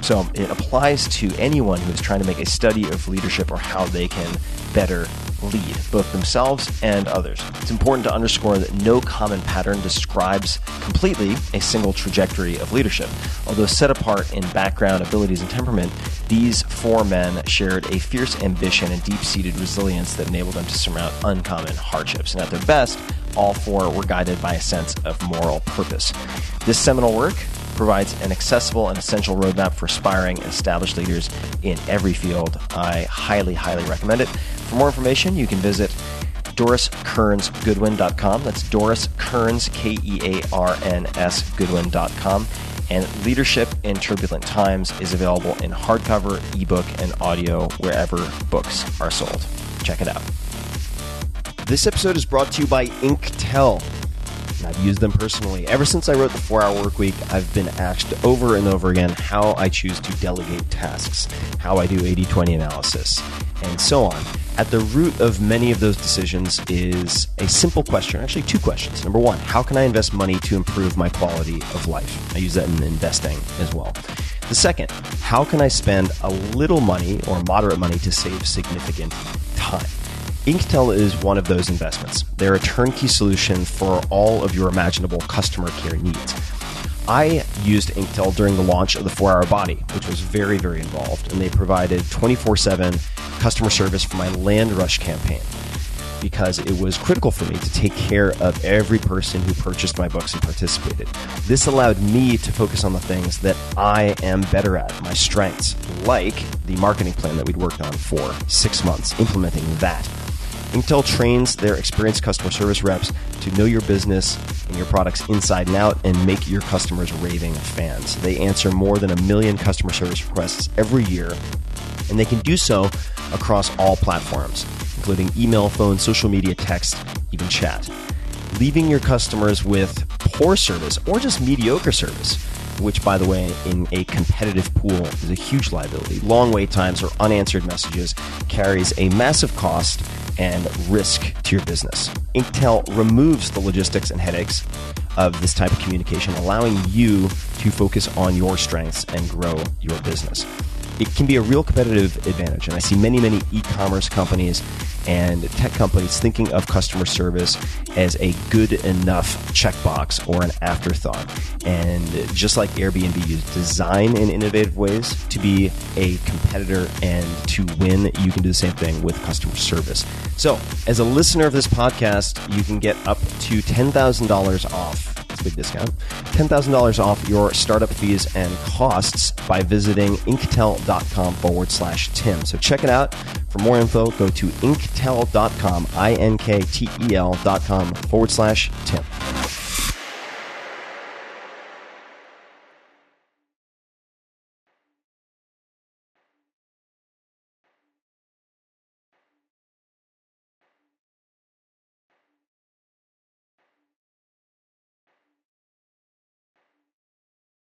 So it applies to anyone who is trying to make a study of leadership or how they can better lead both themselves and others. It's important to underscore that no common pattern describes completely a single trajectory of leadership. Although set apart in background, abilities, and temperament, these 4 men shared a fierce ambition and deep-seated resilience that enabled them to surmount uncommon hardships. And at their best, all 4 were guided by a sense of moral purpose. This seminal work provides an accessible and essential roadmap for aspiring and established leaders in every field. I highly, highly recommend it. For more information, you can visit DorisKearnsGoodwin.com. That's Doris Kearns, Kearns, Goodwin.com. And Leadership in Turbulent Times is available in hardcover, ebook, and audio wherever books are sold. Check it out. This episode is brought to you by Inktel. and I've used them personally. Ever since I wrote the 4-Hour Workweek, I've been asked over and over again how I choose to delegate tasks, how I do 80-20 analysis, and so on. At the root of many of those decisions is a simple question, actually two questions. Number one, how can I invest money to improve my quality of life? I use that in investing as well. The second, how can I spend a little money or moderate money to save significant time? Inktel is one of those investments. They're a turnkey solution for all of your imaginable customer care needs. I used Inktel during the launch of the 4-Hour Body, which was very, very involved, and they provided 24/7 customer service for my Land Rush campaign because it was critical for me to take care of every person who purchased my books and participated. This allowed me to focus on the things that I am better at, my strengths, like the marketing plan that we'd worked on for 6 months, implementing that. Inktel trains their experienced customer service reps to know your business and your products inside and out and make your customers raving fans. They answer more than 1 million customer service requests every year, and they can do so across all platforms, including email, phone, social media, text, even chat. Leaving your customers with poor service or just mediocre service, which, by the way, in a competitive pool is a huge liability. Long wait times or unanswered messages carries a massive cost and risk to your business. Inktel removes the logistics and headaches of this type of communication, allowing you to focus on your strengths and grow your business. It can be a real competitive advantage, and I see many, many e-commerce companies and tech companies thinking of customer service as a good enough checkbox or an afterthought. And just like Airbnb used design in innovative ways to be a competitor and to win, you can do the same thing with customer service. So, as a listener of this podcast, you can get up to $10,000 off. That's a big discount. $10,000 off your startup fees and costs by visiting inktel.com/Tim. So check it out. For more info, go to inktel.com, INKTEL.com/Tim.